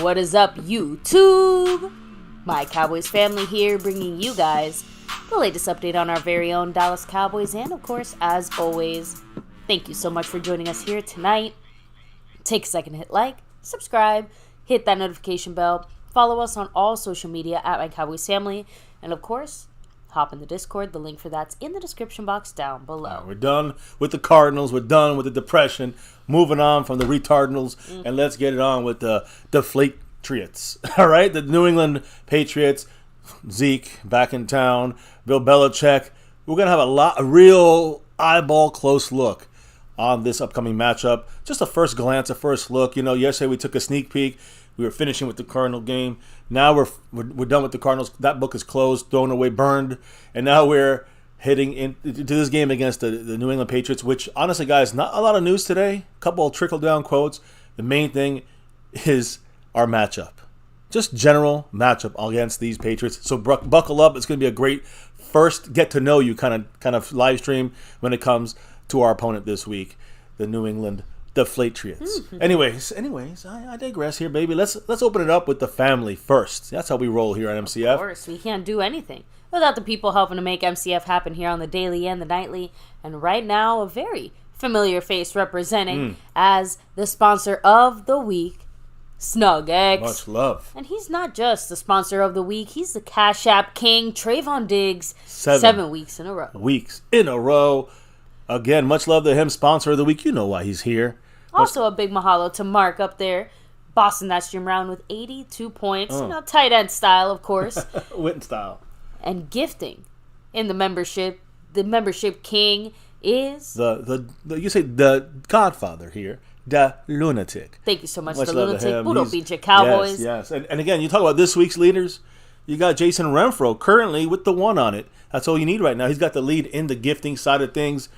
What is up, YouTube? My Cowboys family here, bringing you guys the latest update on our very own Dallas Cowboys. And of course, as always, thank you so much for joining us here tonight. Take a second to hit like, subscribe, hit that notification bell, follow us on all social media at MyCowboysFamily, and of course, hop in the Discord. The link for that's in the description box down below. We're done with the Cardinals. We're done with the depression. Moving on from the retardinals, and let's get it on with the Patriots. All right, the New England Patriots. Zeke back in town. Bill Belichick. We're gonna have a real eyeball close look on this upcoming matchup. Just a first glance, a first look. You know, yesterday we took a sneak peek. We were finishing with the Cardinal game. Now we're done with the Cardinals. That book is closed, thrown away, burned, and now we're heading into this game against the New England Patriots, which, honestly, guys, not a lot of news today. A couple of trickle-down quotes. The main thing is our matchup. Just general matchup against these Patriots. So buckle up. It's going to be a great first get-to-know-you kind of live stream when it comes to our opponent this week, the New England Patriots. Anyways, I digress here, baby. Let's open it up with the family first. That's how we roll here on MCF. Of course, we can't do anything without the people helping to make MCF happen here on the daily and the nightly. And right now, a very familiar face representing as the sponsor of the week, SnugX. Much love. And he's not just the sponsor of the week. He's the Cash App King, Trayvon Diggs. 7 weeks in a row. Weeks in a row. Again, much love to him, sponsor of the week. You know why he's here. Also, a big mahalo to Mark up there, bossing that stream around with 82 points. You know, tight end style, of course. Witten style. And gifting in the membership. The membership king is you say the Godfather here, the Lunatic. Thank you so much, Much the love Lunatic. to him. Puro Pinche Cowboys. Yes. And again, you talk about this week's leaders. You got Jason Renfro currently with the 1 on it. That's all you need right now. He's got the lead in the gifting side of things.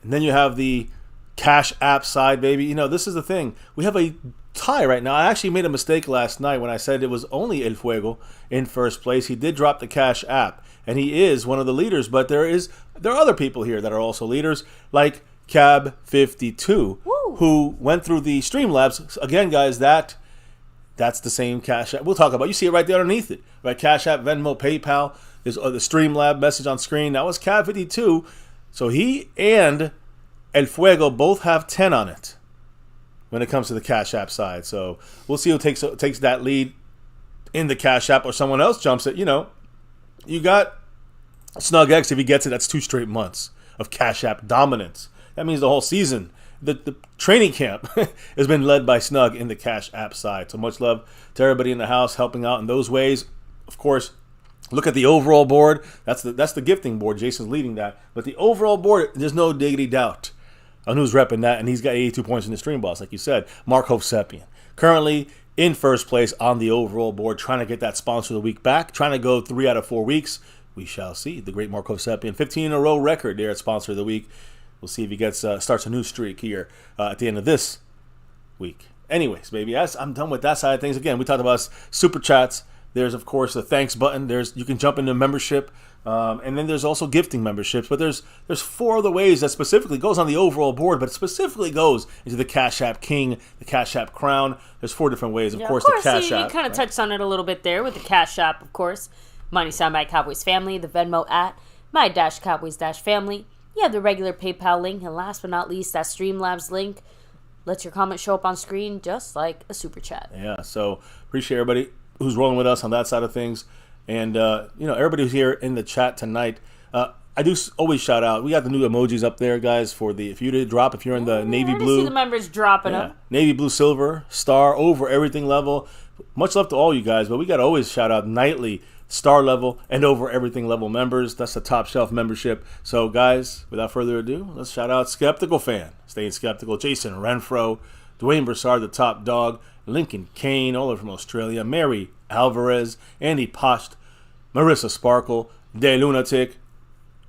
And then you have the Cash App side, baby. You know, this is the thing. We have a tie right now. I actually made a mistake last night when I said it was only El Fuego in first place. He did drop the Cash App, and he is one of the leaders. But there are other people here that are also leaders, like Cab52, who went through the Streamlabs. Again, guys, that's the same Cash App. We'll talk about it. You see it right there underneath it. Right? Cash App, Venmo, PayPal. There's the Streamlab message on screen. That was Cab52. So he and El Fuego both have 10 on it when it comes to the Cash App side. So we'll see who takes that lead in the Cash App, or someone else jumps it. You know, you got SnugX. If he gets it, that's 2 straight months of Cash App dominance. That means the whole season, the training camp has been led by Snug in the Cash App side. So much love to everybody in the house helping out in those ways. Of course, look at the overall board. That's the gifting board. Jason's leading that. But the overall board, there's no diggity doubt on who's repping that, and he's got 82 points in the stream boss, like you said. Mark Hovsepian, currently in first place on the overall board, trying to get that sponsor of the week back, trying to go 3 out of 4 weeks. We shall see. The great Mark Hovsepian, 15 in a row record there at sponsor of the week. We'll see if he starts a new streak here at the end of this week. Anyways, baby, I'm done with that side of things. Again, we talked about super chats. There's, of course, the thanks button. You can jump into membership. And then there's also gifting memberships. But there's 4 other ways that specifically goes on the overall board, but it specifically goes into the Cash App King, the Cash App Crown. There's 4 different ways. Of course, the Cash App. You kind of touched on it a little bit there with the Cash App, of course. Money sign My Cowboys Family, the Venmo at My-Cowboys-Family. You have the regular PayPal link, and last but not least, that Streamlabs link lets your comment show up on screen just like a super chat. Yeah, so appreciate everybody who's rolling with us on that side of things. And, everybody who's here in the chat tonight, I do always shout out. We got the new emojis up there, guys, if you did drop, if you're in the navy blue. I see the members dropping them. Navy blue, silver, star, over everything level. Much love to all you guys, but we got to always shout out nightly, star level, and over everything level members. That's the top shelf membership. So, guys, without further ado, let's shout out Skeptical Fan, Staying Skeptical, Jason Renfro, Dwayne Broussard, the top dog, Lincoln Kane, all over from Australia, Mary Alvarez, Andy Post, Marissa Sparkle, De Lunatic,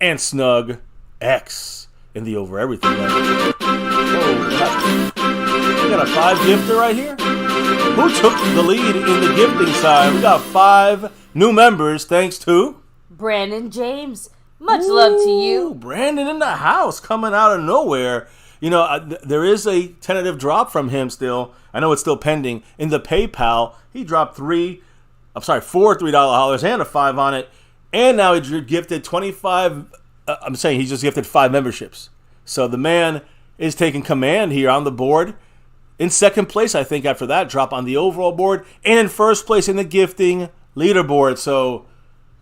and Snug X in the over everything level. Whoa, we got a 5 gifter right here. Who took the lead in the gifting side? We got 5 new members thanks to Brandon James. Much love to you. Brandon in the house, coming out of nowhere. There is a tentative drop from him still. I know it's still pending. In the PayPal, he dropped four $3 hollers and a 5 on it. And now he gifted 25. I'm saying he just gifted 5 memberships. So the man is taking command here on the board. In second place, I think, after that drop on the overall board. And in first place in the gifting leaderboard. So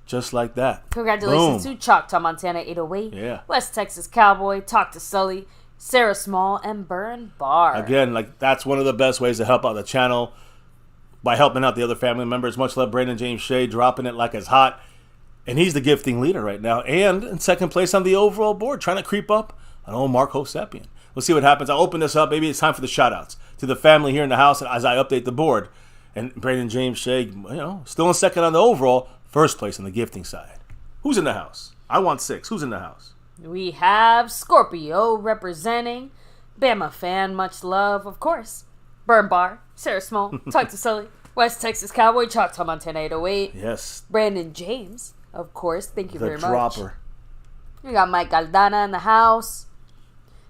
just like that. Congratulations Boom. to Choctaw Montana 808. Yeah. West Texas Cowboy, Talk to Sully, Sarah Small, and Burn Bar. Again, that's one of the best ways to help out the channel. By helping out the other family members. Much love, Brandon James Shea, dropping it like it's hot. And he's the gifting leader right now. And in second place on the overall board, trying to creep up on old Mark Hosepian. We'll see what happens. I'll open this up. Maybe it's time for the shout-outs to the family here in the house as I update the board. And Brandon James Shea, still in second on the overall, first place on the gifting side. Who's in the house? I want 6. Who's in the house? We have Scorpio representing. Bama fan, much love, of course. Burn Bar, Sarah Small, Talk to Sully, West Texas Cowboy, Choctaw Montana 808. Yes. Brandon James, of course. Thank you very The dropper. much. We got Mike Aldana in the house.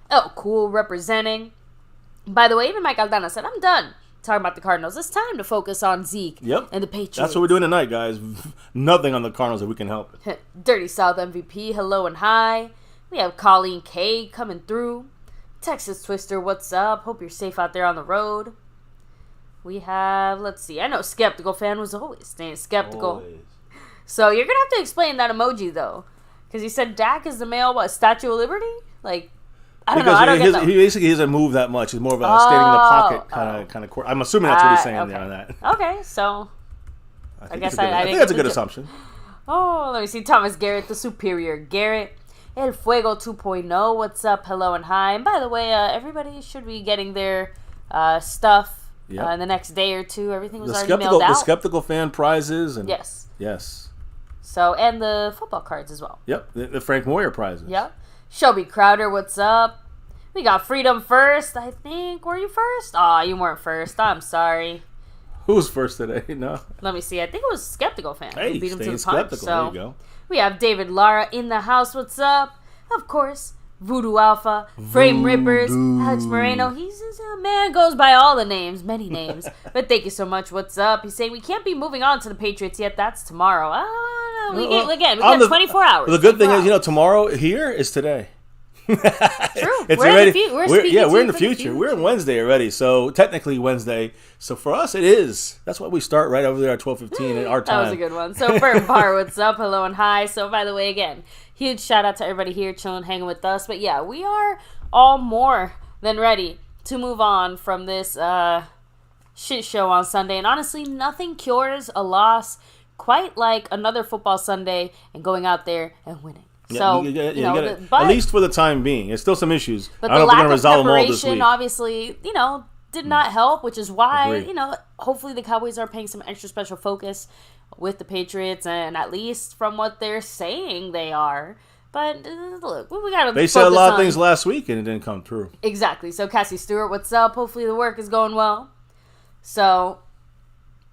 Oh, cool, representing. By the way, even Mike Aldana said, I'm done talking about the Cardinals. It's time to focus on Zeke and the Patriots. That's what we're doing tonight, guys. Nothing on the Cardinals that we can help. Dirty South MVP, hello and hi. We have Colleen K coming through. Texas Twister, what's up? Hope you're safe out there on the road. We have, let's see. I know Skeptical Fan was always staying skeptical. Always. So you're going to have to explain that emoji, though. Because he said Dak is the male, Statue of Liberty? Like, I don't know. I don't get that. He basically doesn't move that much. He's more of a standing in the pocket kind of. I'm assuming that's what he's saying there on that. Okay, so I guess I think that's a good assumption. Oh, let me see. Thomas Garrett, the superior Garrett. El Fuego 2.0, what's up? Hello and hi. And by the way, everybody should be getting their stuff in the next day or two. Everything was already mailed out. The Skeptical Fan prizes. And Yes. So, and the football cards as well. Yep, the Frank Moyer prizes. Yep. Shelby Crowder, what's up? We got Freedom first, I think. Were you first? Aw, you weren't first. I'm sorry. Who was first today? No. Let me see. I think it was Skeptical Fan. Hey, beat him to the skeptical. punch. So there you go. We have David Lara in the house. What's up? Of course, Voodoo Alpha, Frame Rippers, Alex Moreno. He's a man goes by all the names, many names. But thank you so much. What's up? He's saying we can't be moving on to the Patriots yet. That's tomorrow. We got 24 hours. The good thing is, tomorrow here is today. True. It's we're already. We're in the future. We're in Wednesday already, so technically Wednesday. So for us, it is. That's why we start right over there at 12:15 at our time. That was a good one. So Burn Bar, what's up? Hello and hi. So by the way, again, huge shout out to everybody here chilling, hanging with us. But yeah, we are all more than ready to move on from this shit show on Sunday. And honestly, nothing cures a loss quite like another football Sunday and going out there and winning. So, at least for the time being. There's still some issues. But I don't know if we're going to resolve them all this week. Obviously, did not help, which is why, hopefully the Cowboys are paying some extra special focus with the Patriots, and at least from what they're saying they are. But look, we got to They said a lot of things last week, and it didn't come true. Exactly. So, Cassie Stewart, what's up? Hopefully the work is going well. So,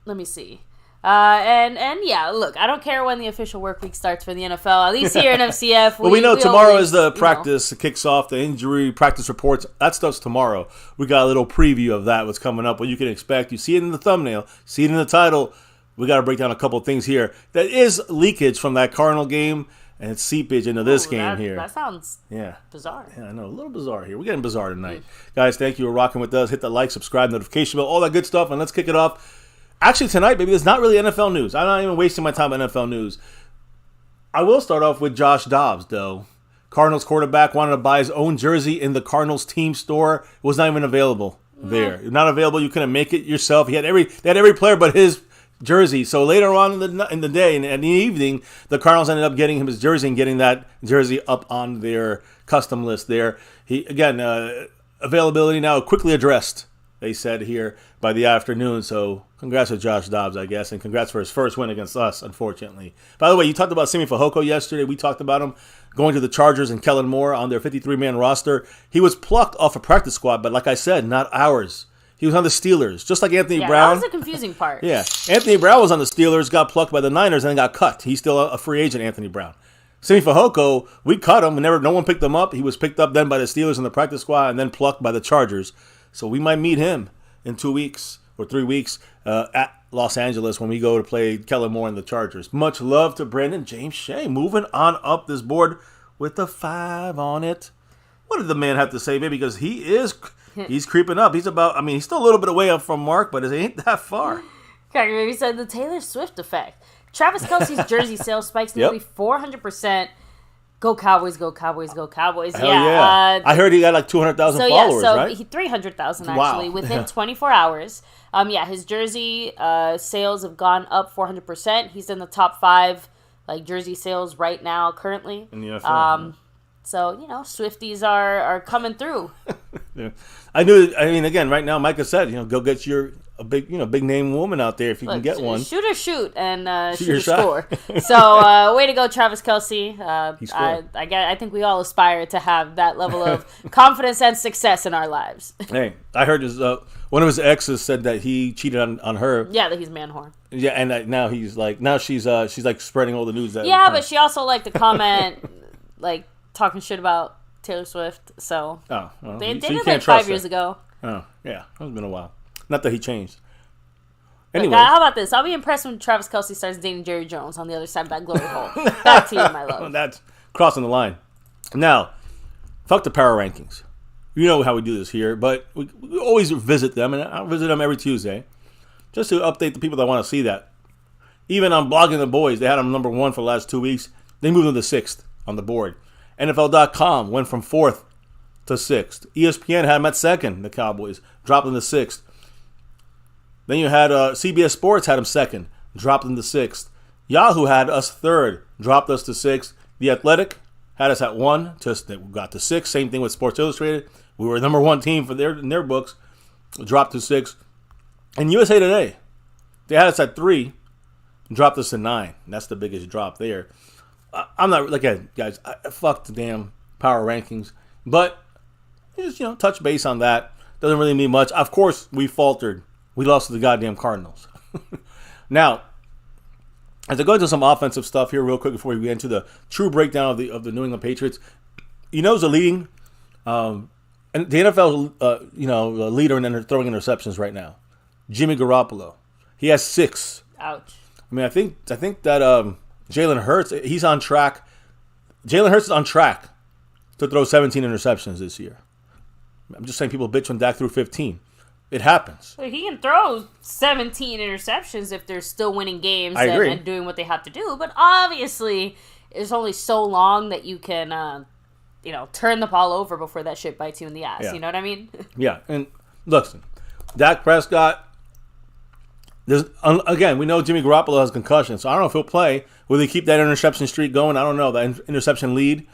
let me see. And yeah, look, I don't care when the official work week starts for the NFL. At least here in MCF, we know tomorrow is the practice. It kicks off the injury practice reports. That stuff's tomorrow. We got a little preview of that. What's coming up? What you can expect. You see it in the thumbnail. See it in the title. We got to break down a couple things here. That is leakage from that Cardinal game, and it's seepage into this game here. That sounds bizarre. Yeah, I know. A little bizarre here. We're getting bizarre tonight. Guys, thank you for rocking with us. Hit the like, subscribe, notification bell, all that good stuff, and let's kick it off. Actually, tonight, maybe there's not really NFL news. I'm not even wasting my time on NFL news. I will start off with Josh Dobbs, though. Cardinals quarterback wanted to buy his own jersey in the Cardinals team store. It was not even available there. Not available. You couldn't make it yourself. They had every player but his jersey. So later on in the day and in the evening, the Cardinals ended up getting him his jersey and getting that jersey up on their custom list there. Availability now quickly addressed, they said here, by the afternoon. So congrats to Josh Dobbs, I guess, and congrats for his first win against us, unfortunately. By the way, you talked about Simi Fehoko yesterday. We talked about him going to the Chargers and Kellen Moore on their 53-man roster. He was plucked off a practice squad, but like I said, not ours. He was on the Steelers, just like Anthony Brown. That was the confusing part. Yeah, Anthony Brown was on the Steelers, got plucked by the Niners, and then got cut. He's still a free agent, Anthony Brown. Simi Fehoko, we cut him. No one picked him up. He was picked up then by the Steelers in the practice squad and then plucked by the Chargers. So we might meet him in 2 weeks or 3 weeks at Los Angeles when we go to play Kellen Moore and the Chargers. Much love to Brandon James Shea. Moving on up this board with the 5 on it. What did the man have to say, baby? Because he's creeping up. He's still a little bit away up from Mark, but it ain't that far. Cracker Baby said the Taylor Swift effect. Travis Kelce's jersey sales spikes nearly 400%. Go Cowboys, go Cowboys, go Cowboys. Hell yeah. I heard he got like 200,000 followers, right? 300,000 actually within 24 hours. His jersey sales have gone up 400%. He's in the top 5 jersey sales right now currently. In the NFL. So, Swifties are coming through. Yeah. Again, right now, Micah said, go get a big name woman out there if you can get one. Shoot or shoot and shoot or score. So, way to go, Travis Kelce. I think we all aspire to have that level of confidence and success in our lives. Hey, I heard one of his exes said that he cheated on her. Yeah, that he's man whore. Yeah, and now she's spreading all the news. But she also liked to comment talking shit about Taylor Swift. So they did it 5 years ago. Oh yeah, it's been a while. Not that he changed. Anyway, how about this? I'll be impressed when Travis Kelce starts dating Jerry Jones on the other side of that glory hole. Back to you, my love. That's crossing the line. Now, fuck the power rankings. You know how we do this here, but we always visit them, and I visit them every Tuesday just to update the people that want to see that. Even on Blogging the Boys, they had them number 1 for the last 2 weeks. They moved them to 6th on the board. NFL.com went from 4th to 6th. ESPN had them at 2nd, the Cowboys, dropped them to 6th. Then you had CBS Sports had them 2nd, dropped them to 6th. Yahoo had us 3rd, dropped us to 6th. The Athletic had us at 1, just got to 6th. Same thing with Sports Illustrated. We were number 1 team in their books, dropped to 6th. And USA Today, they had us at 3, dropped us to 9. That's the biggest drop there. I'm not, guys, fuck the damn power rankings. But, just, touch base on that. Doesn't really mean much. Of course, we faltered. We lost to the goddamn Cardinals. Now, as I go into some offensive stuff here real quick before we get into the true breakdown of the New England Patriots, who's the leading, and the NFL, leader in throwing interceptions right now? Jimmy Garoppolo. He has 6. Ouch. I think that Jalen Hurts, he's on track. Jalen Hurts is on track to throw 17 interceptions this year. I'm just saying people bitch when Dak threw 15. It happens. Well, he can throw 17 interceptions if they're still winning games and doing what they have to do. But obviously, it's only so long that you can, turn the ball over before that shit bites you in the ass. Yeah. You know what I mean? Yeah. And listen, Dak Prescott, again, we know Jimmy Garoppolo has concussion, so I don't know if he'll play. Will he keep that interception streak going? I don't know, that interception lead.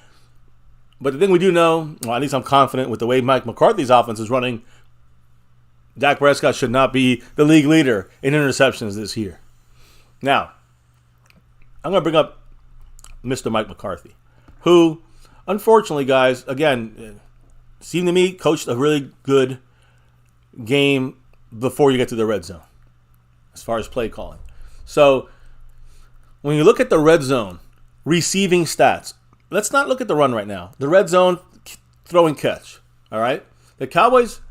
But the thing we do know, at least I'm confident with the way Mike McCarthy's offense is running, Dak Prescott should not be the league leader in interceptions this year. Now, I'm going to bring up Mr. Mike McCarthy, who, unfortunately, guys, again, seemed to me coached a really good game before you get to the red zone, as far as play calling. So, when you look at the red zone receiving stats, let's not look at the run right now. The red zone throw and catch, all right? The Cowboys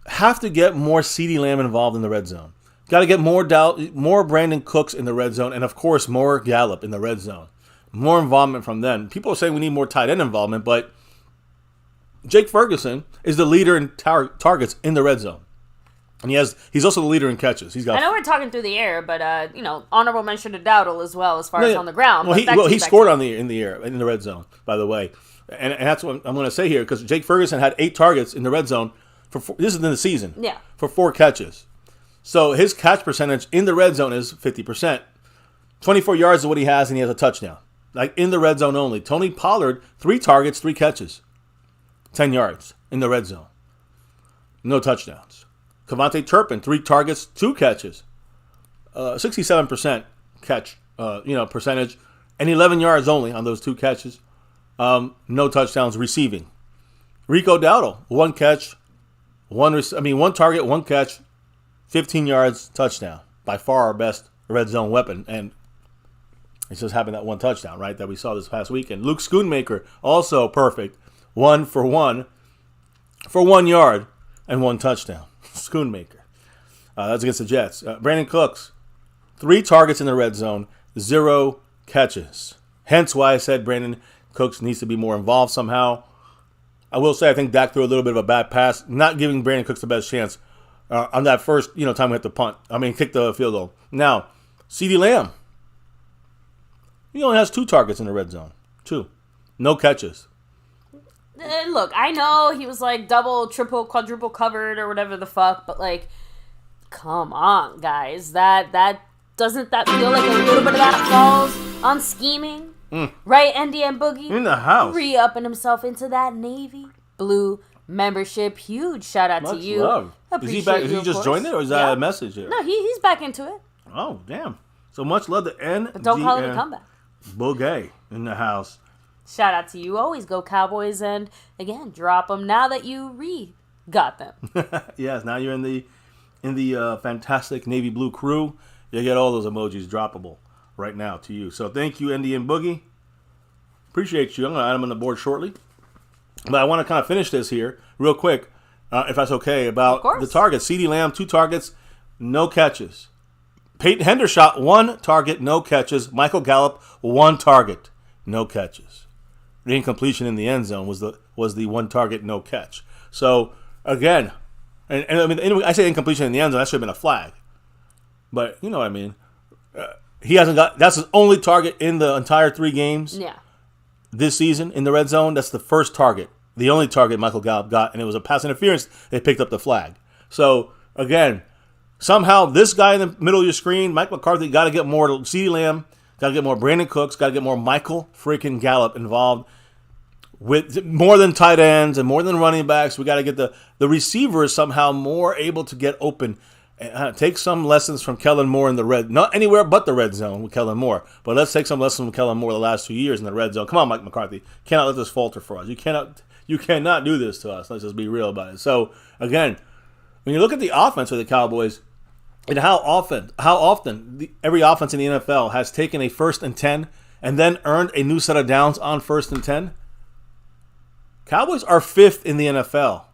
have to get more CeeDee Lamb involved in the red zone. Got to get more Brandon Cooks in the red zone, and of course more Gallup in the red zone. More involvement from them. People are saying we need more tight end involvement, but Jake Ferguson is the leader in targets in the red zone, and he's also the leader in catches. I know we're talking through the air, but honorable mention to Dowdle as well as far as on the ground. Well, he scored in the air in the red zone, by the way, and that's what I'm going to say here, because Jake Ferguson had 8 targets in the red zone. This is in the season. Yeah. For 4 catches. So his catch percentage in the red zone is 50%. 24 yards is what he has, and he has a touchdown. In the red zone only. Tony Pollard, 3 targets, 3 catches. 10 yards in the red zone. No touchdowns. Kevontae Turpin, 3 targets, 2 catches. 67% catch percentage. And 11 yards only on those 2 catches. No touchdowns receiving. Rico Dowdle, 1 catch. 1 target, 1 catch, 15 yards, touchdown. By far our best red zone weapon. And It just happened that one touchdown, right, that we saw this past weekend. Luke Schoonmaker, also perfect. 1 for 1 yard and 1 touchdown. Schoonmaker. That's against the Jets. Brandon Cooks, 3 targets in the red zone, 0 catches. Hence why I said Brandon Cooks needs to be more involved somehow. I will say I think Dak threw a little bit of a bad pass, not giving Brandon Cooks the best chance on that first time we hit the punt. Kick the field goal. Now, CeeDee Lamb, he only has 2 targets in the red zone. 2. No catches. Look, I know he was like double, triple, quadruple covered or whatever the fuck, but like, come on, guys. That doesn't that feel like a little bit of that falls on scheming? Right, Andy and Boogie? In the house. Re-upping himself into that Navy Blue membership. Huge shout out to you. Love. Is he back? Is he just joined it, or is that a message here? No, he's back into it. Oh, damn. So much love to NGN. But don't call it a comeback. Boogie in the house. Shout out to you. Always go Cowboys, and again, drop them now that you got them. Yes, now you're in the fantastic Navy Blue crew. You get all those emojis droppable right now to you. So thank you, Andy and Boogie. Appreciate you. I'm going to add them on the board shortly. But I want to kind of finish this here real quick, if that's okay, about the targets. CeeDee Lamb, 2 targets, no catches. Peyton Hendershot, 1 target, no catches. Michael Gallup, 1 target, no catches. The incompletion in the end zone was the 1 target, no catch. So, again, and I say incompletion in the end zone, that should have been a flag. But you know what I mean. He hasn't got. That's his only target in the entire 3 games. Yeah. This season in the red zone. That's the first target, the only target Michael Gallup got, and it was a pass interference. They picked up the flag. So again, somehow this guy in the middle of your screen, Mike McCarthy, got to get more CeeDee Lamb, got to get more Brandon Cooks, got to get more Michael freaking Gallup involved with more than tight ends and more than running backs. We got to get the receivers somehow more able to get open. Take some lessons from Kellen Moore in the red, not anywhere but the red zone with Kellen Moore. But let's take some lessons from Kellen Moore the last 2 years in the red zone. Come on, Mike McCarthy, cannot let this falter for us. You cannot do this to us. Let's just be real about it. So again, when you look at the offense of the Cowboys and how often every offense in the NFL has taken a 1st and 10 and then earned a new set of downs on 1st and 10, Cowboys are 5th in the NFL.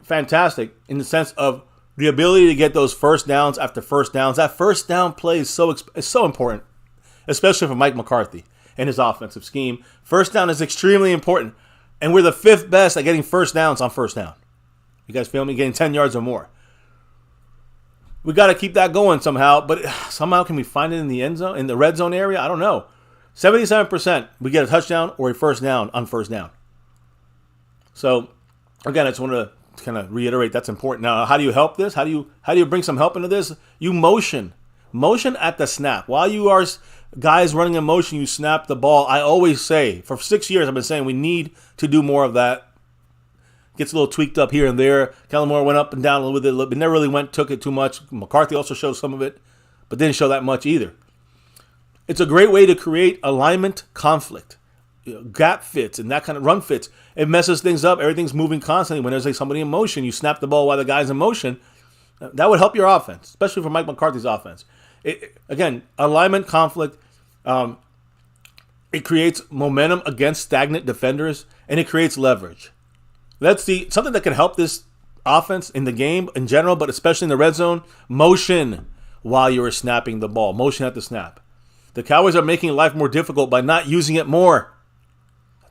Fantastic in the sense of the ability to get those first downs after first downs. That first down play is so important, especially for Mike McCarthy and his offensive scheme. First down is extremely important, and we're the 5th best at getting first downs on first down. You guys feel me? Getting 10 yards or more. We got to keep that going somehow, but somehow can we find it in the end zone, in the red zone area? I don't know. 77% we get a touchdown or a first down on first down. So again, I just want to kind of reiterate that's important. Now, how do you help this? How do you bring some help into this? You motion at the snap. While you are guys running in motion, you snap the ball. I always say, for 6 years I've been saying we need to do more of that. Gets a little tweaked up here and there. Kellen Moore went up and down a little bit, but never really took it too much. McCarthy also showed some of it, but didn't show that much either. It's a great way to create alignment conflict. Gap fits and that kind of run fits. It messes things up. Everything's moving constantly. When there's like somebody in motion, you snap the ball while the guy's in motion. That would help your offense, especially for Mike McCarthy's offense. Again, alignment conflict. It creates momentum against stagnant defenders, and it creates leverage. That's something that can help this offense in the game in general, but especially in the red zone. Motion while you are snapping the ball. Motion at the snap. The Cowboys are making life more difficult by not using it more.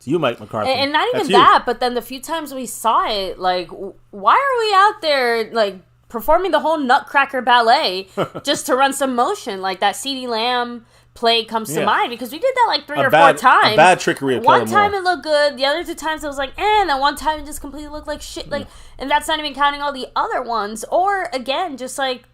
You, Mike McCarthy. And not even that, but then the few times we saw it, like, why are we out there, like, performing the whole Nutcracker ballet just to run some motion? Like, that CeeDee Lamb play comes to mind, because we did that, like, 3 or 4 times. A bad trickery of One time it looked good, the other 2 times it was like, and then one time it just completely looked like shit. Like, and that's not even counting all the other ones. Or, again, just, like,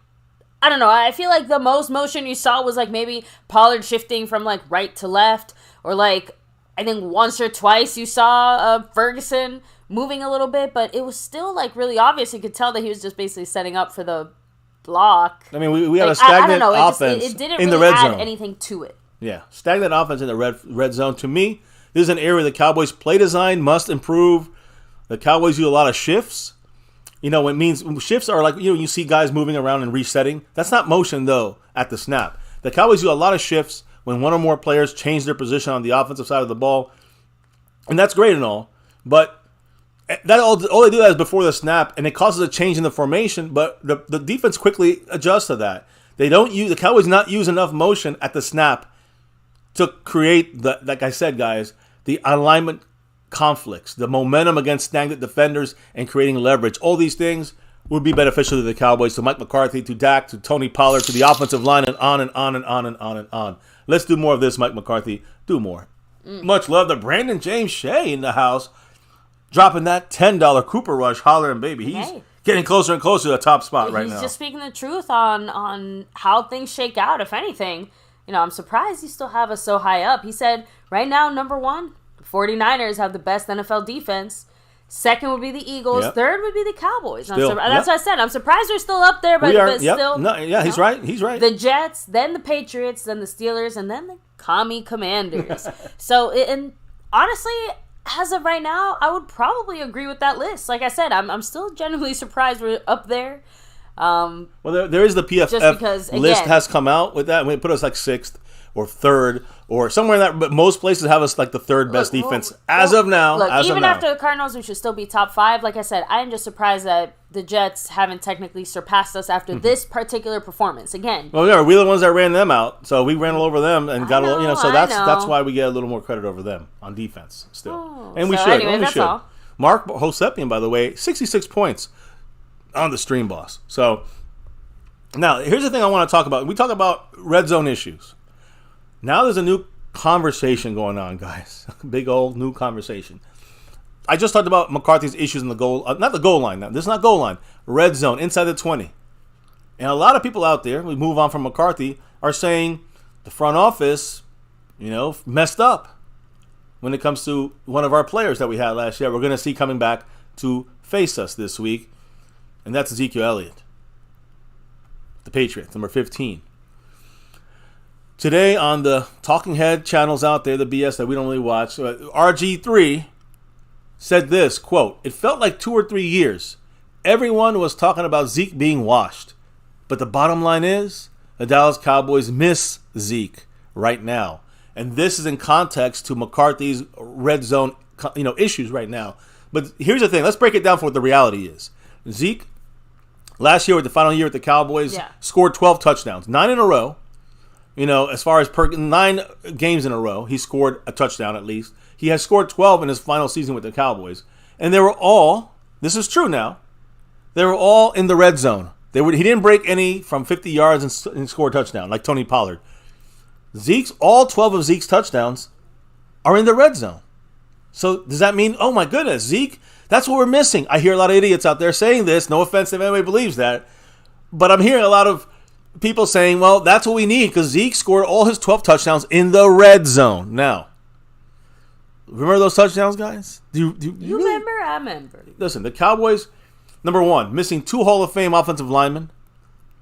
I don't know, I feel like the most motion you saw was, like, maybe Pollard shifting from, like, right to left, or, like, I think once or twice you saw Ferguson moving a little bit, but it was still, like, really obvious. You could tell that he was just basically setting up for the block. I mean, we had a stagnant offense it didn't in really the red add zone. anything to it. Yeah, stagnant offense in the red zone. To me, this is an area the Cowboys' play design must improve. The Cowboys do a lot of shifts. You know, it means shifts are like, you see guys moving around and resetting. That's not motion, though, at the snap. The Cowboys do a lot of shifts when one or more players change their position on the offensive side of the ball. And that's great and all, but that all they do that is before the snap, and it causes a change in the formation, but the defense quickly adjusts to that. The Cowboys not use enough motion at the snap to create, like I said, guys, the alignment conflicts, the momentum against stagnant defenders and creating leverage. All these things would be beneficial to the Cowboys, to Mike McCarthy, to Dak, to Tony Pollard, to the offensive line, and on and on and on and on and on. Let's do more of this, Mike McCarthy. Do more. Much love to Brandon James Shea in the house, dropping that $10 Cooper Rush, hollering baby. He's getting closer and closer to the top spot right now. He's just speaking the truth on how things shake out, if anything. I'm surprised you still have us so high up. He said, right now, number one, 49ers have the best NFL defense. Second would be the Eagles. Yep. Third would be the Cowboys. That's what I said. I'm surprised they're still up there, but still. No, he's right. He's right. The Jets, then the Patriots, then the Steelers, and then the Commie Commanders. So, and honestly, as of right now, I would probably agree with that list. Like I said, I'm still genuinely surprised we're up there. Well, there is the PFF list has come out with that. It put us like 6th or 3rd or somewhere in that. But most places have us like the 3rd best defense as of now. Look, even after the Cardinals, we should still be top 5. Like I said, I am just surprised that the Jets haven't technically surpassed us after this particular performance. Again, well, yeah, we're the ones that ran them out, so we ran all over them and got a little. So that's why we get a little more credit over them on defense still, and we should. Anyway, that's all. Mark Hosepian, by the way, 66 points on the stream, boss. So now here's the thing I want to talk about. We talk about red zone issues. Now there's a new conversation going on, guys. Big old new conversation. I just talked about McCarthy's issues in the goal, not the goal line now. This is not goal line. Red zone, inside the 20. And a lot of people out there, we move on from McCarthy, are saying the front office, messed up when it comes to one of our players that we had last year. We're going to see coming back to face us this week, and that's Ezekiel Elliott, the Patriots, number 15. Today on the talking head channels out there, the BS that we don't really watch, RG3 said this, quote, "It felt like 2 or 3 years. Everyone was talking about Zeke being washed. But the bottom line is the Dallas Cowboys miss Zeke right now." And this is in context to McCarthy's red zone issues right now. But here's the thing. Let's break it down for what the reality is. Zeke, last year with the final year at the Cowboys, scored 12 touchdowns, 9 in a row. As far as 9 games in a row, he scored a touchdown at least. He has scored 12 in his final season with the Cowboys. And they were all, this is true now, they were all in the red zone. He didn't break any from 50 yards and score a touchdown like Tony Pollard. All 12 of Zeke's touchdowns are in the red zone. So does that mean, oh my goodness, Zeke, that's what we're missing? I hear a lot of idiots out there saying this. No offense if anybody believes that. But I'm hearing a lot of people saying, well, that's what we need because Zeke scored all his 12 touchdowns in the red zone. Now, remember those touchdowns, guys? Do you really? Remember? I remember. Listen, the Cowboys, number one, missing 2 Hall of Fame offensive linemen,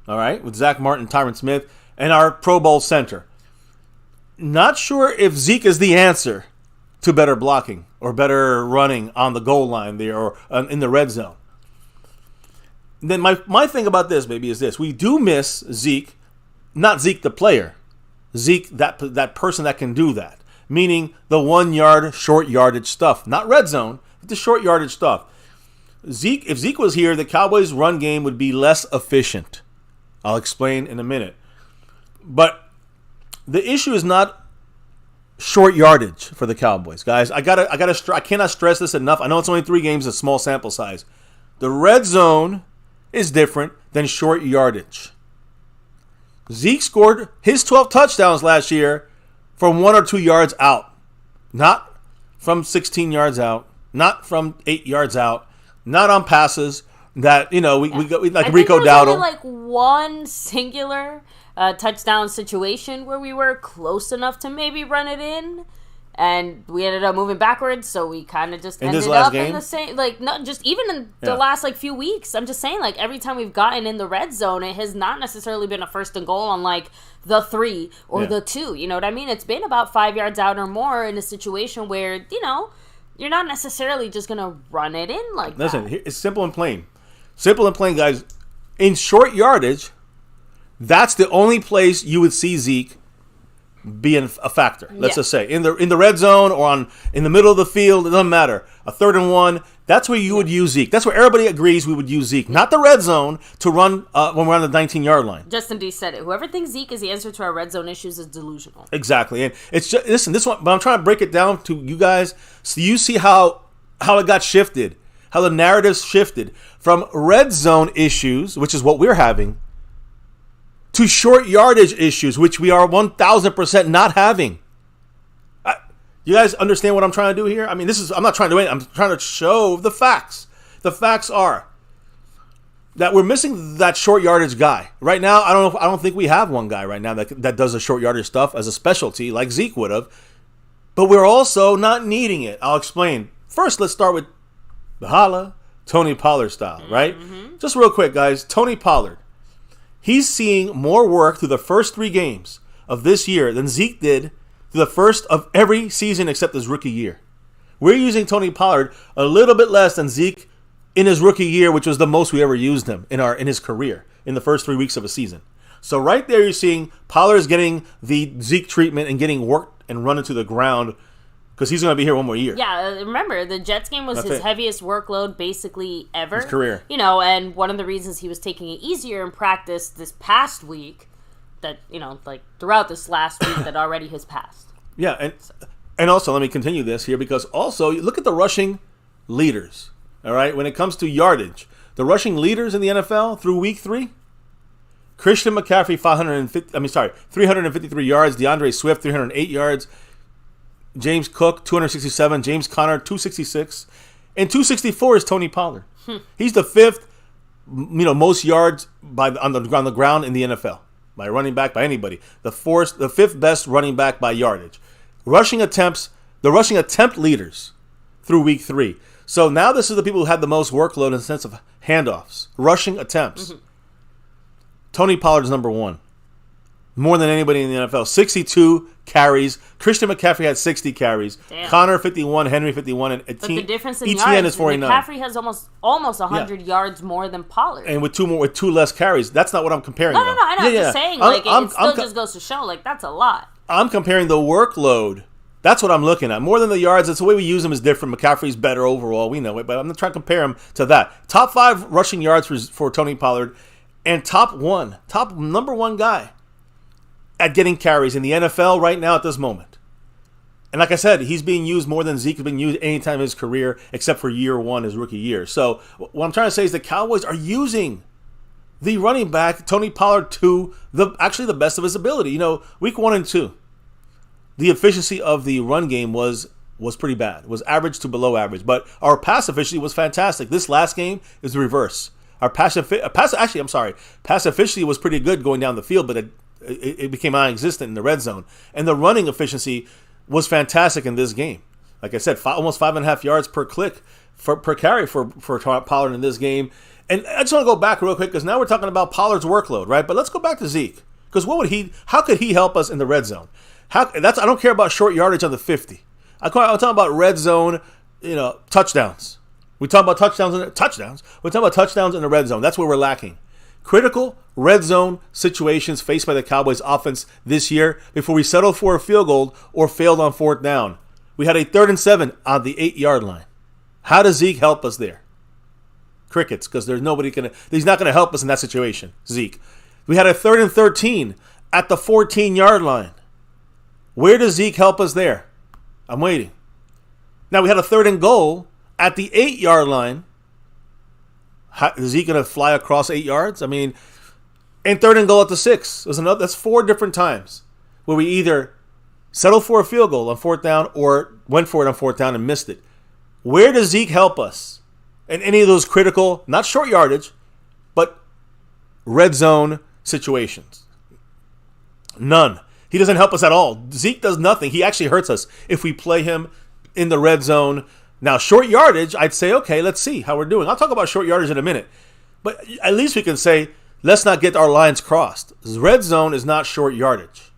all right, with Zach Martin, Tyron Smith, and our Pro Bowl center. Not sure if Zeke is the answer to better blocking or better running on the goal line there or in the red zone. Then my thing about this, baby, is this. We do miss Zeke, not Zeke the player. Zeke, that person that can do that. Meaning the 1 yard, short yardage stuff. Not red zone, but the short yardage stuff. If Zeke was here, the Cowboys' run game would be less efficient. I'll explain in a minute. But the issue is not short yardage for the Cowboys, guys. I cannot stress this enough. I know it's only 3 games, a small sample size. The red zone is different than short yardage. Zeke scored his 12 touchdowns last year from 1 or 2 yards out. Not from 16 yards out. Not from 8 yards out. Not on passes that, we like Rico Dowdle. Only like one singular touchdown situation where we were close enough to maybe run it in. And we ended up moving backwards, so we kind of just ended up in the same, not just even in the last few weeks. I'm just saying, every time we've gotten in the red zone, it has not necessarily been a first and goal on the 3 or the 2. You know what I mean? It's been about 5 yards out or more in a situation where you're not necessarily just gonna run it in like that. Listen, it's simple and plain. Simple and plain, guys. In short yardage, that's the only place you would see Zeke being a factor. Let's just say in the red zone or in the middle of the field, it doesn't matter. A 3rd and 1, that's where you would use Zeke. That's where everybody agrees we would use Zeke, not the red zone to run when we're on the 19-yard line. Justin D said it. Whoever thinks Zeke is the answer to our red zone issues is delusional. Exactly, and it's just listen. This one, but I'm trying to break it down to you guys so you see how it got shifted, how the narrative shifted from red zone issues, which is what we're having, to short yardage issues, which we are 1,000% not having. You guys understand what I'm trying to do here? I mean, I'm not trying to do anything. I'm trying to show the facts. The facts are that we're missing that short yardage guy. Right now, I don't think we have one guy right now that does the short yardage stuff as a specialty like Zeke would have. But we're also not needing it. I'll explain. First, let's start with the holla, Tony Pollard style, right? Mm-hmm. Just real quick, guys. Tony Pollard. He's seeing more work through the first 3 games of this year than Zeke did through the first of every season except his rookie year. We're using Tony Pollard a little bit less than Zeke in his rookie year, which was the most we ever used him in his career in the first 3 weeks of a season. So right there you're seeing Pollard's getting the Zeke treatment and getting worked and run into the ground because he's going to be here one more year. Yeah, remember, the Jets game was his heaviest workload basically ever. His career. And one of the reasons he was taking it easier in practice this past week, that, throughout this last week that already has passed. Yeah, and also, let me continue this here, because also, look at the rushing leaders, all right? When it comes to yardage, the rushing leaders in the NFL through week 3, Christian McCaffrey, 353 yards, DeAndre Swift, 308 yards, James Cook, 267. James Conner, 266. And 264 is Tony Pollard. He's the 5th, most yards on the ground in the NFL by running back, by anybody. The 5th best running back by yardage. The rushing attempt leaders through week 3. So now this is the people who had the most workload in the sense of handoffs, rushing attempts. Mm-hmm. Tony Pollard is number 1. More than anybody in the NFL. 62 carries. Christian McCaffrey had 60 carries. Damn. Connor 51, Henry 51, and the difference in ETN yards, is 49. McCaffrey has almost 100 yards more than Pollard. And with two less carries. That's not what I'm comparing. No, I know. I'm just saying, it still just goes to show, that's a lot. I'm comparing the workload. That's what I'm looking at. More than the yards, it's the way we use them is different. McCaffrey's better overall. We know it, but I'm not trying to compare him to that. Top 5 rushing yards for Tony Pollard, and top number 1 guy at getting carries in the NFL right now at this moment. And like I said, he's being used more than Zeke has been used any time in his career, except for year 1, his rookie year. So what I'm trying to say is the Cowboys are using the running back, Tony Pollard, to the best of his ability. Week 1 and 2, the efficiency of the run game was pretty bad. It was average to below average. But our pass efficiency was fantastic. This last game is the reverse. Our pass efficiency was pretty good going down the field, but it became non-existent in the red zone. And the running efficiency was fantastic in this game. Like I said, almost 5.5 yards per click per carry for Pollard in this game. And I just want to go back real quick because now we're talking about Pollard's workload, right? But let's go back to Zeke, because how could he help us in the red zone? I don't care about short yardage on the 50. I'm talking about red zone, touchdowns. We talk about touchdowns. We're talking about touchdowns in the red zone. That's where we're lacking. Critical red zone situations faced by the Cowboys offense this year before we settled for a field goal or failed on 4th down. We had a 3rd and 7 on the 8-yard line. How does Zeke help us there? Crickets, because he's not going to help us in that situation, Zeke. We had a 3rd and 13 at the 14-yard line. Where does Zeke help us there? I'm waiting. Now we had a 3rd and goal at the 8-yard line. Is he going to fly across 8 yards? I mean, and 3rd and goal at the 6. That's 4 different times where we either settled for a field goal on 4th down or went for it on 4th down and missed it. Where does Zeke help us in any of those critical, not short yardage, but red zone situations? None. He doesn't help us at all. Zeke does nothing. He actually hurts us if we play him in the red zone. Now, short yardage, I'd say, okay, let's see how we're doing. I'll talk about short yardage in a minute. But at least we can say, let's not get our lines crossed. Red zone is not short yardage.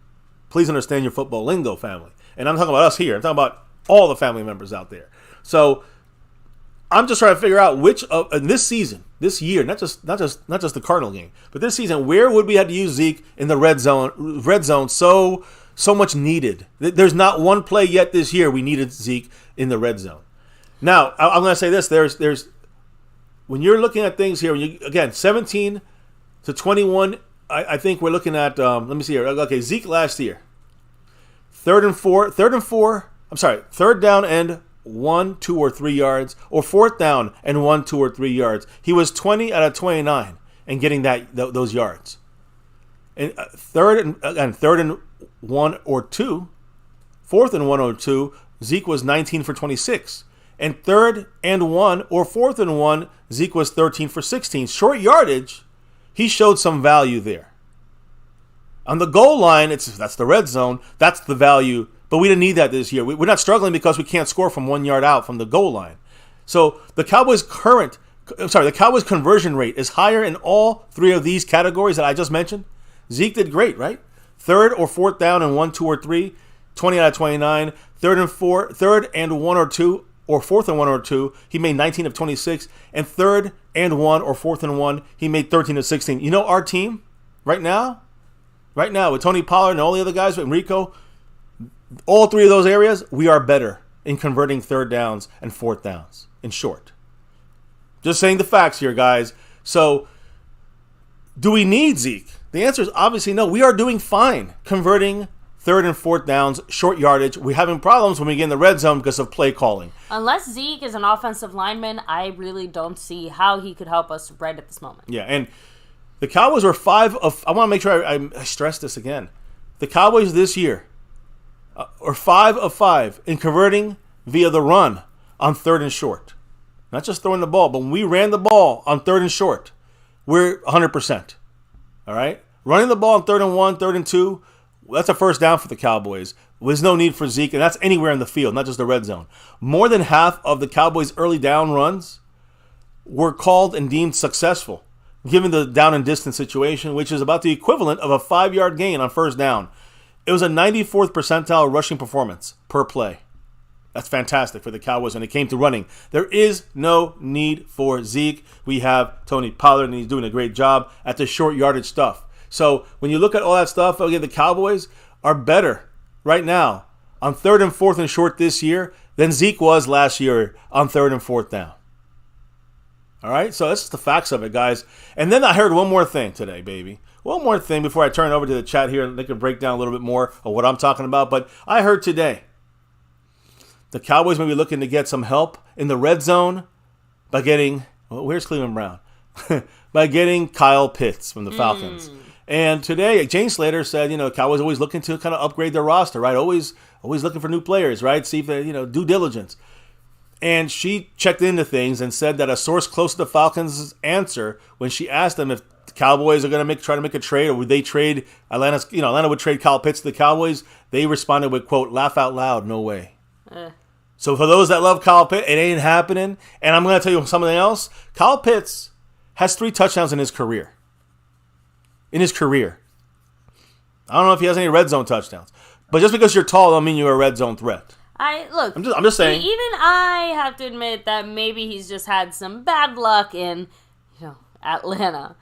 Please understand your football lingo, family. And I'm talking about us here. I'm talking about all the family members out there. So I'm just trying to figure out which of in this season, this year, not just the Cardinal game, but this season, where would we have to use Zeke in the red zone so so much needed. There's not one play yet this year we needed Zeke in the red zone. Now, I'm going to say this. There's when you're looking at things here, again, 17 to 21, I think we're looking at, let me see here. Okay, Zeke last year. Third down and 1, 2, or 3 yards, or fourth down and 1, 2, or 3 yards. He was 20 out of 29 and getting those yards. And third and 1 or 2, fourth and 1 or 2, Zeke was 19 for 26. And third and 1 or fourth and 1, Zeke was 13 for 16. Short yardage, he showed some value there. On the goal line, that's the red zone. That's the value. But we didn't need that this year. We're not struggling because we can't score from 1 yard out from the goal line. So the Cowboys' conversion rate is higher in all 3 of these categories that I just mentioned. Zeke did great, right? Third or fourth down and 1, 2, or 3, 20 out of 29. Third and 1 or 2, or fourth and 1 or 2, he made 19 of 26. And third and 1 or fourth and 1, he made 13 of 16. You know our team right now with Tony Pollard and all the other guys with Enrico, all 3 of those areas, we are better in converting third downs and fourth downs, in short. Just saying the facts here, guys. So, do we need Zeke? The answer is obviously no. We are doing fine converting third and fourth downs, short yardage. We're having problems when we get in the red zone because of play calling. Unless Zeke is an offensive lineman, I really don't see how he could help us right at this moment. Yeah, and the Cowboys were 5 of... I want to make sure I stress this again. The Cowboys this year are 5 of 5 in converting via the run on third and short. Not just throwing the ball, but when we ran the ball on third and short, we're 100%. All right? Running the ball on third and 1, third and 2, that's a first down for the Cowboys. There's no need for Zeke, and that's anywhere in the field, not just the red zone. More than half of the Cowboys' early down runs were called and deemed successful, given the down and distance situation, which is about the equivalent of a 5-yard gain on first down. It was a 94th percentile rushing performance per play. That's fantastic for the Cowboys when it came to running. There is no need for Zeke. We have Tony Pollard, and he's doing a great job at the short yardage stuff. So when you look at all that stuff, again, the Cowboys are better right now on third and fourth and short this year than Zeke was last year on third and fourth down. All right, so that's just the facts of it, guys. And then I heard one more thing today, baby. One more thing before I turn over to the chat here and they can break down a little bit more of what I'm talking about. But I heard today the Cowboys may be looking to get some help in the red zone by getting, where's Cleveland Brown? By getting Kyle Pitts from the Falcons. And today, Jane Slater said, Cowboys always looking to kind of upgrade their roster, right? Always looking for new players, right? See if they, due diligence. And she checked into things and said that a source close to the Falcons' answer when she asked them if the Cowboys are going to try to make a trade or would they trade Atlanta would trade Kyle Pitts to the Cowboys, they responded with, quote, laugh out loud, no way. So for those that love Kyle Pitts, it ain't happening. And I'm going to tell you something else. Kyle Pitts has 3 touchdowns in his career. I don't know if he has any red zone touchdowns. But just because you're tall don't mean you're a red zone threat. I'm just saying. Even I have to admit that maybe he's just had some bad luck in, Atlanta.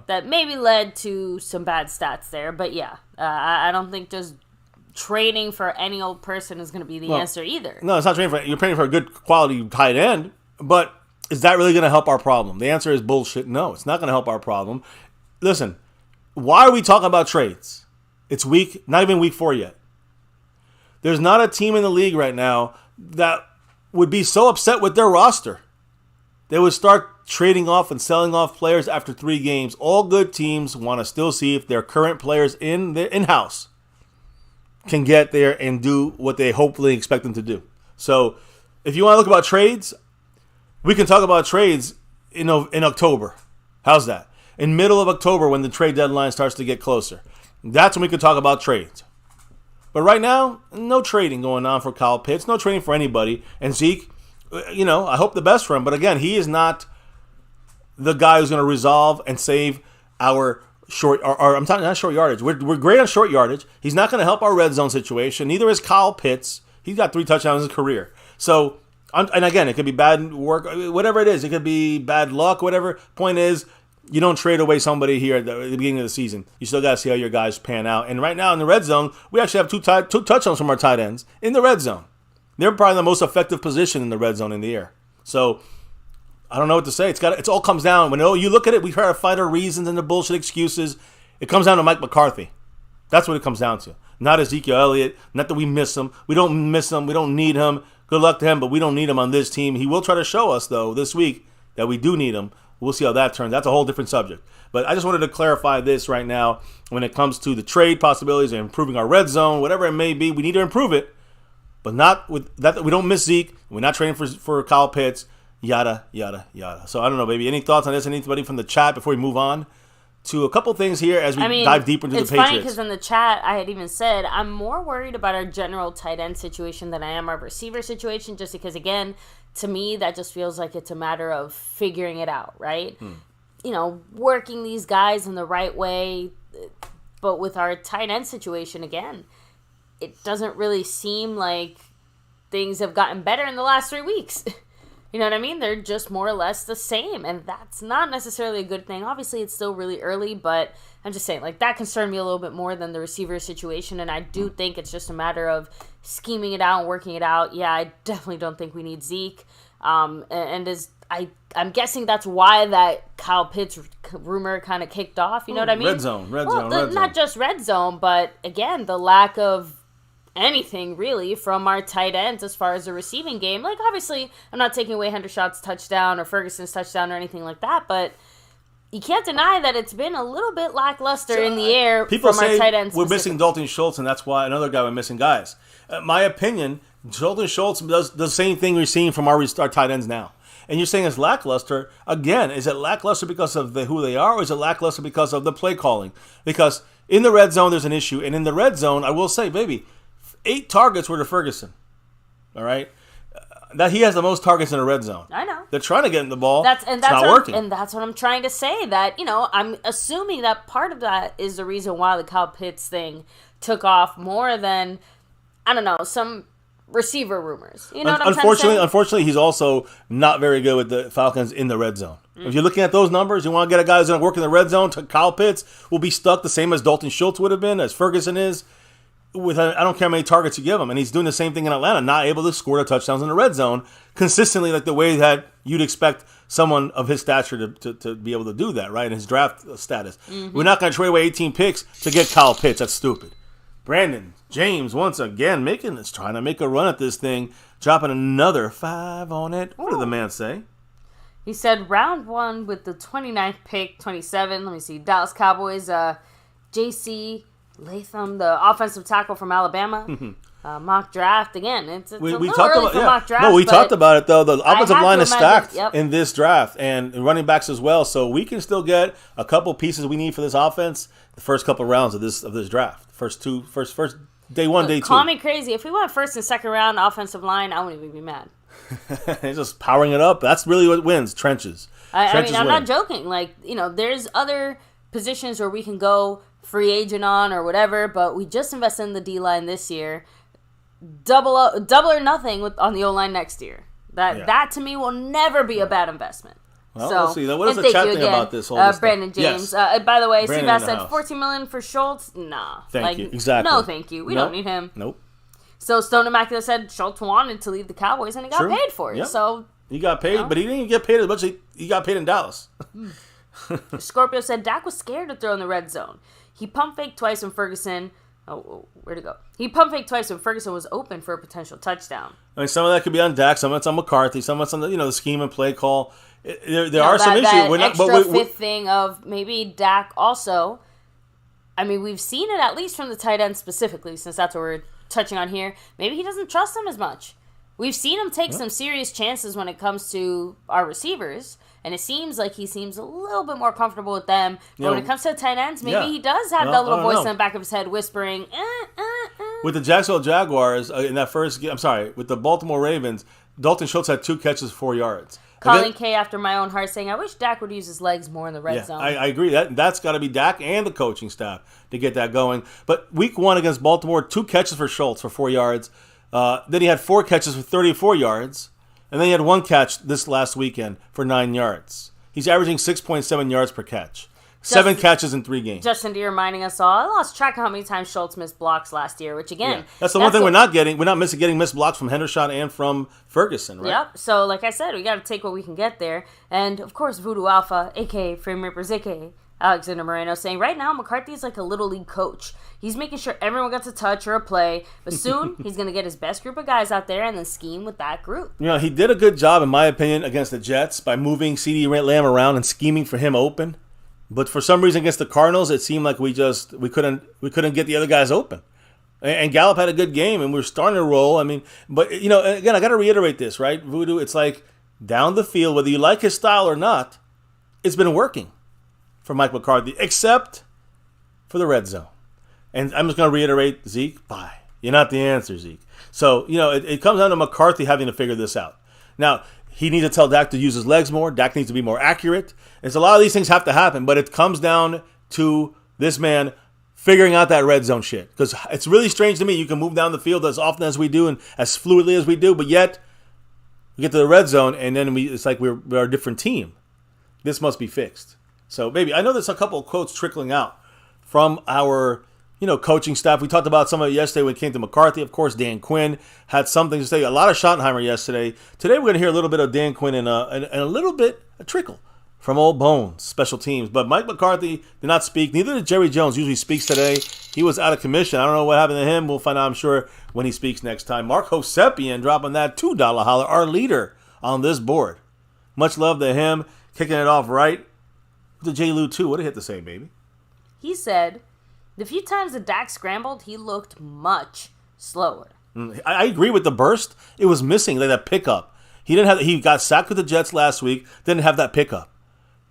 That maybe led to some bad stats there. But yeah, I don't think just trading for any old person is going to be the answer either. No, it's not trading for. You're trading for a good quality tight end. But is that really going to help our problem? The answer is bullshit. No, it's not going to help our problem. Listen, why are we talking about trades? It's not even week 4 yet. There's not a team in the league right now that would be so upset with their roster. They would start trading off and selling off players after 3 games. All good teams want to still see if their current players in-house can get there and do what they hopefully expect them to do. So if you want to look about trades, we can talk about trades in October. How's that? In middle of October when the trade deadline starts to get closer. That's when we can talk about trades. But right now, no trading going on for Kyle Pitts. No trading for anybody. And Zeke, I hope the best for him. But again, he is not the guy who's going to resolve and save our short, or I'm talking not short yardage. We're great on short yardage. He's not going to help our red zone situation. Neither is Kyle Pitts. He's got 3 touchdowns in his career. So, and again, it could be bad work, whatever it is. It could be bad luck, whatever. Point is, you don't trade away somebody here at the beginning of the season. You still got to see how your guys pan out. And right now in the red zone, we actually have two touchdowns from our tight ends in the red zone. They're probably the most effective position in the red zone in the air. So I don't know what to say. It all comes down. When you look at it, we try to find our reasons and the bullshit excuses. It comes down to Mike McCarthy. That's what it comes down to. Not Ezekiel Elliott. Not that we miss him. We don't miss him. We don't need him. Good luck to him, but we don't need him on this team. He will try to show us, though, this week that we do need him. We'll see how that turns. That's a whole different subject. But I just wanted to clarify this right now when it comes to the trade possibilities and improving our red zone, whatever it may be. We need to improve it, but not with that. We don't miss Zeke. We're not trading for Kyle Pitts. Yada, yada, yada. So I don't know, baby. Any thoughts on this? Anybody from the chat before we move on to a couple things here as we dive deeper into the Patriots? It's funny because in the chat I had even said I'm more worried about our general tight end situation than I am our receiver situation, just because, again, to me, that just feels like it's a matter of figuring it out, right? Working these guys in the right way. But with our tight end situation, again, it doesn't really seem like things have gotten better in the last 3 weeks. You know what I mean? They're just more or less the same, and that's not necessarily a good thing. Obviously, it's still really early, but I'm just saying, that concerned me a little bit more than the receiver situation, and I do think it's just a matter of scheming it out and working it out. Yeah, I definitely don't think we need Zeke, I'm guessing that's why that Kyle Pitts rumor kind of kicked off. You know what I mean? Red zone. Not just red zone, but again, the lack of anything really from our tight ends as far as the receiving game. Obviously, I'm not taking away Hendershot's touchdown or Ferguson's touchdown or anything like that, but you can't deny that it's been a little bit lackluster in the air people from our tight ends. We're missing Dalton Schultz, and that's why another guy we're missing guys. My opinion, Dalton Schultz does the same thing we're seeing from our tight ends now. And you're saying it's lackluster. Again, is it lackluster because of who they are, or is it lackluster because of the play calling? Because in the red zone, there's an issue. And in the red zone, I will say, baby, 8 targets were to Ferguson. All right? That he has the most targets in the red zone. I know. They're trying to get in the ball. That's not working. And that's what I'm trying to say. That, I'm assuming that part of that is the reason why the Kyle Pitts thing took off more than, I don't know, some receiver rumors. You know what I'm trying to say? Unfortunately, he's also not very good with the Falcons in the red zone. If you're looking at those numbers, you want to get a guy who's going to work in the red zone. Kyle Pitts will be stuck the same as Dalton Schultz would have been, as Ferguson is. I don't care how many targets you give him, and he's doing the same thing in Atlanta, not able to score the touchdowns in the red zone consistently, like the way that you'd expect someone of his stature to be able to do that, right? In his draft status, We're not going to trade away 18 picks to get Kyle Pitts. That's stupid. Brandon James once again trying to make a run at this thing, dropping another 5 on it. What did the man say? He said round 1 with the 29th pick, 27. Let me see, Dallas Cowboys, J.C. Latham, the offensive tackle from Alabama. Mock draft again. It's a little early for mock draft. No, we talked about it though. The offensive line is stacked in this draft, and running backs as well. So we can still get a couple pieces we need for this offense. The first couple rounds of this draft, first day 1, day 2. Call me crazy. If we went first and second round offensive line, I wouldn't even be mad. Just powering it up. That's really what wins. Trenches. I mean, I'm not joking. There's other positions where we can go free agent on or whatever, but we just invested in the D-line this year. Double or nothing on the O-line next year. That to me will never be a bad investment. Well, let's see. What does the chat think about this whole Brandon James. Yes. By the way, Seabass said $14 million for Schultz. Nah. Thank you. Exactly. No, thank you. We don't need him. Nope. So Stone Immaculate said Schultz wanted to leave the Cowboys and he got paid for it. Yep. So he got paid, but he didn't get paid as much as he got paid in Dallas. Scorpio said Dak was scared to throw in the red zone. He pump faked twice when Ferguson. Where'd it go? He pump faked twice when Ferguson was open for a potential touchdown. I mean, some of that could be on Dak, some of it's on McCarthy, some of it's on the scheme and play call. There are some issues. We're not, but fifth thing of maybe Dak also. I mean, we've seen it at least from the tight end specifically, since that's what we're touching on here. Maybe he doesn't trust them as much. We've seen him take some serious chances when it comes to our receivers, and it seems like he seems a little bit more comfortable with them. But when it comes to the tight ends, maybe he does have that little voice in the back of his head whispering, With the Jacksonville Jaguars in that first game, with the Baltimore Ravens, Dalton Schultz had 2 catches, 4 yards. Colin K after my own heart saying, I wish Dak would use his legs more in the red zone. I agree. That's got to be Dak and the coaching staff to get that going. But week 1 against Baltimore, 2 catches for Schultz for 4 yards. Then he had 4 catches for 34 yards. And then he had 1 catch this last weekend for 9 yards. He's averaging 6.7 yards per catch. 7 catches in 3 games. Justin Deere reminding us all. I lost track of how many times Schultz missed blocks last year, which again... That's the one thing we're not getting. We're not getting missed blocks from Hendershot and from Ferguson, right? Yep. So, like I said, we got to take what we can get there. And, of course, Voodoo Alpha, a.k.a. Frame Ripper ZEKE, Alexander Moreno, saying, right now, McCarthy is like a little league coach. He's making sure everyone gets a touch or a play, but soon he's going to get his best group of guys out there and then scheme with that group. You know, he did a good job, in my opinion, against the Jets by moving CeeDee Lamb around and scheming for him open. But for some reason against the Cardinals, it seemed like we couldn't get the other guys open. And Gallup had a good game, and we're starting to roll. I mean, but, you know, again, I got to reiterate this, right? Voodoo, it's like down the field, whether you like his style or not, it's been working for Mike McCarthy, except for the red zone. And I'm just going to reiterate, Zeke, bye. You're not the answer, Zeke. So, you know, it comes down to McCarthy having to figure this out. Now, he needs to tell Dak to use his legs more. Dak needs to be more accurate. And so a lot of these things have to happen, but it comes down to this man figuring out that red zone shit. Because it's really strange to me. You can move down the field as often as we do and as fluidly as we do, but yet we get to the red zone and then it's like we're a different team. This must be fixed. So maybe, I know there's a couple of quotes trickling out from our coaching staff. We talked about some of it yesterday when it came to McCarthy. Of course, Dan Quinn had something to say. A lot of Schottenheimer yesterday. Today we're going to hear a little bit of Dan Quinn and a little bit, a trickle from Old Bones, special teams. But Mike McCarthy did not speak. Neither did Jerry Jones. Usually speaks today. He was out of commission. I don't know what happened to him. We'll find out, I'm sure, when he speaks next time. Mark Hosepian dropping that $2 holler, our leader on this board. Much love to him. Kicking it off right. To J. Lou, too. What did he have to say, baby? He said, the few times that Dak scrambled, he looked much slower. I agree with the burst. It was missing, like that pickup. He got sacked with the Jets last week, didn't have that pickup.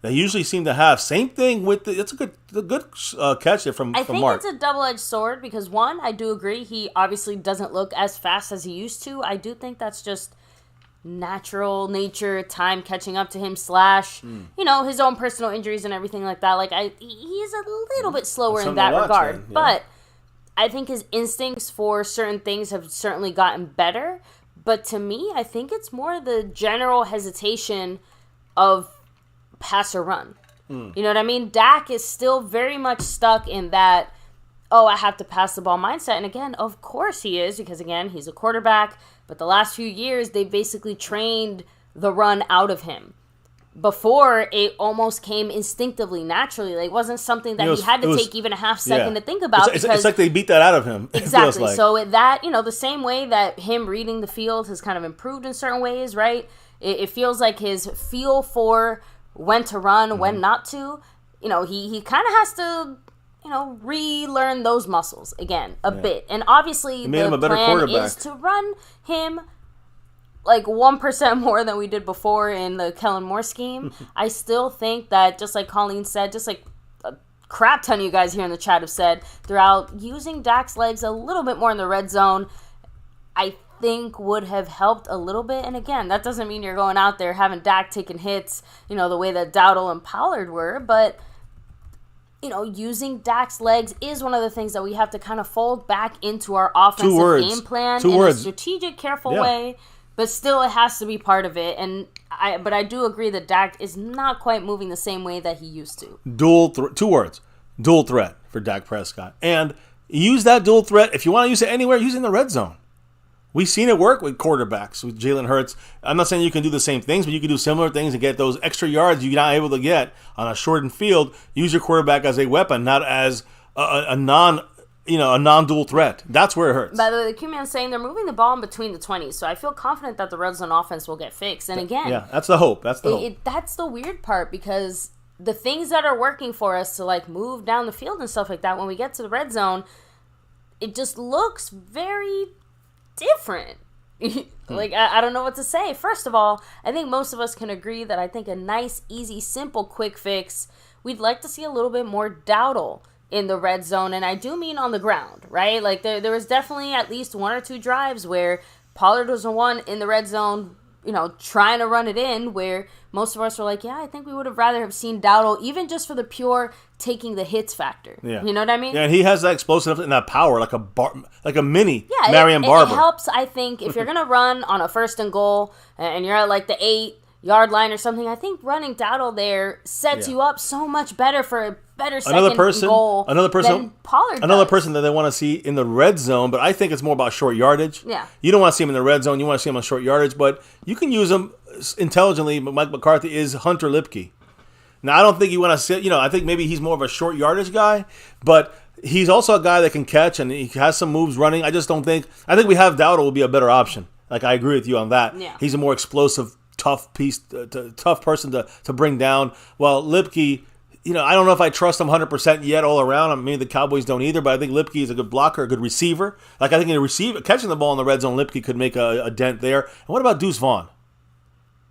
They usually seem to have. Same thing with it's a good catch there from Mark. I think it's a double-edged sword because, one, I do agree, he obviously doesn't look as fast as he used to. I do think that's just natural nature, time catching up to him / his own personal injuries and everything like that. Like he's a little bit slower in that regard. Yeah. But I think his instincts for certain things have certainly gotten better. But to me, I think it's more the general hesitation of pass or run. You know what I mean? Dak is still very much stuck in that, I have to pass the ball mindset. And again, of course he is, because again, he's a quarterback. But the last few years, they basically trained the run out of him. Before, it almost came instinctively, naturally. Like, it wasn't something that he had to take even a half second to think about. It's like they beat that out of him. Exactly. Like. So that, the same way that him reading the field has kind of improved in certain ways, right? It feels like his feel for when to run, when not to, he kind of has to, relearn those muscles again a bit. And obviously the plan is to run him like 1% more than we did before in the Kellen Moore scheme. I still think that, just like Colleen said, just like a crap ton of you guys here in the chat have said throughout, using Dak's legs a little bit more in the red zone, I think would have helped a little bit. And again, that doesn't mean you're going out there having Dak taking hits, the way that Dowdle and Pollard were, but using Dak's legs is one of the things that we have to kind of fold back into our offensive game plan in a strategic, careful way. But still, it has to be part of it. But I do agree that Dak is not quite moving the same way that he used to. 2 words. Dual threat for Dak Prescott. And use that dual threat. If you want to use it anywhere, use it in the red zone. We've seen it work with quarterbacks, with Jalen Hurts. I'm not saying you can do the same things, but you can do similar things and get those extra yards you're not able to get on a shortened field. Use your quarterback as a weapon, not as a non-dual threat. That's where it hurts. By the way, the Q-Man's saying they're moving the ball in between the 20s, so I feel confident that the red zone offense will get fixed. And again, that's the hope. That's the hope. That's the weird part, because the things that are working for us to like move down the field and stuff like that, when we get to the red zone, it just looks very different. Like, I don't know what to say. First of all, I think most of us can agree that I think a nice, easy, simple, quick fix, we'd like to see a little bit more Dowdle in the red zone, and I do mean on the ground, right? Like, there was definitely at least 1 or 2 drives where Pollard was the one in the red zone, trying to run it in, where most of us were like, I think we would have rather have seen Dowdle, even just for the pure taking the hits factor. Yeah. You know what I mean? Yeah, and he has that explosive and that power, like a mini Marion Barber. It helps, I think, if you're going to run on a 1st and goal, and you're at like the 8, yard line or something. I think running Dowdle there sets you up so much better for a better second goal than Pollard Another person that they want to see in the red zone, but I think it's more about short yardage. Yeah. You don't want to see him in the red zone. You want to see him on short yardage, but you can use him intelligently. But Mike McCarthy is Hunter Lipke. Now, I don't think you want to see, I think maybe he's more of a short yardage guy, but he's also a guy that can catch, and he has some moves running. I just don't think, I think we have Dowdle will be a better option. Like, I agree with you on that. Yeah. He's a more explosive, tough person to bring down. Well, Lipke, I don't know if I trust him 100% yet all around. I mean, the Cowboys don't either, but I think Lipke is a good blocker, a good receiver. Like, I think catching the ball in the red zone, Lipke could make a dent there. And what about Deuce Vaughn?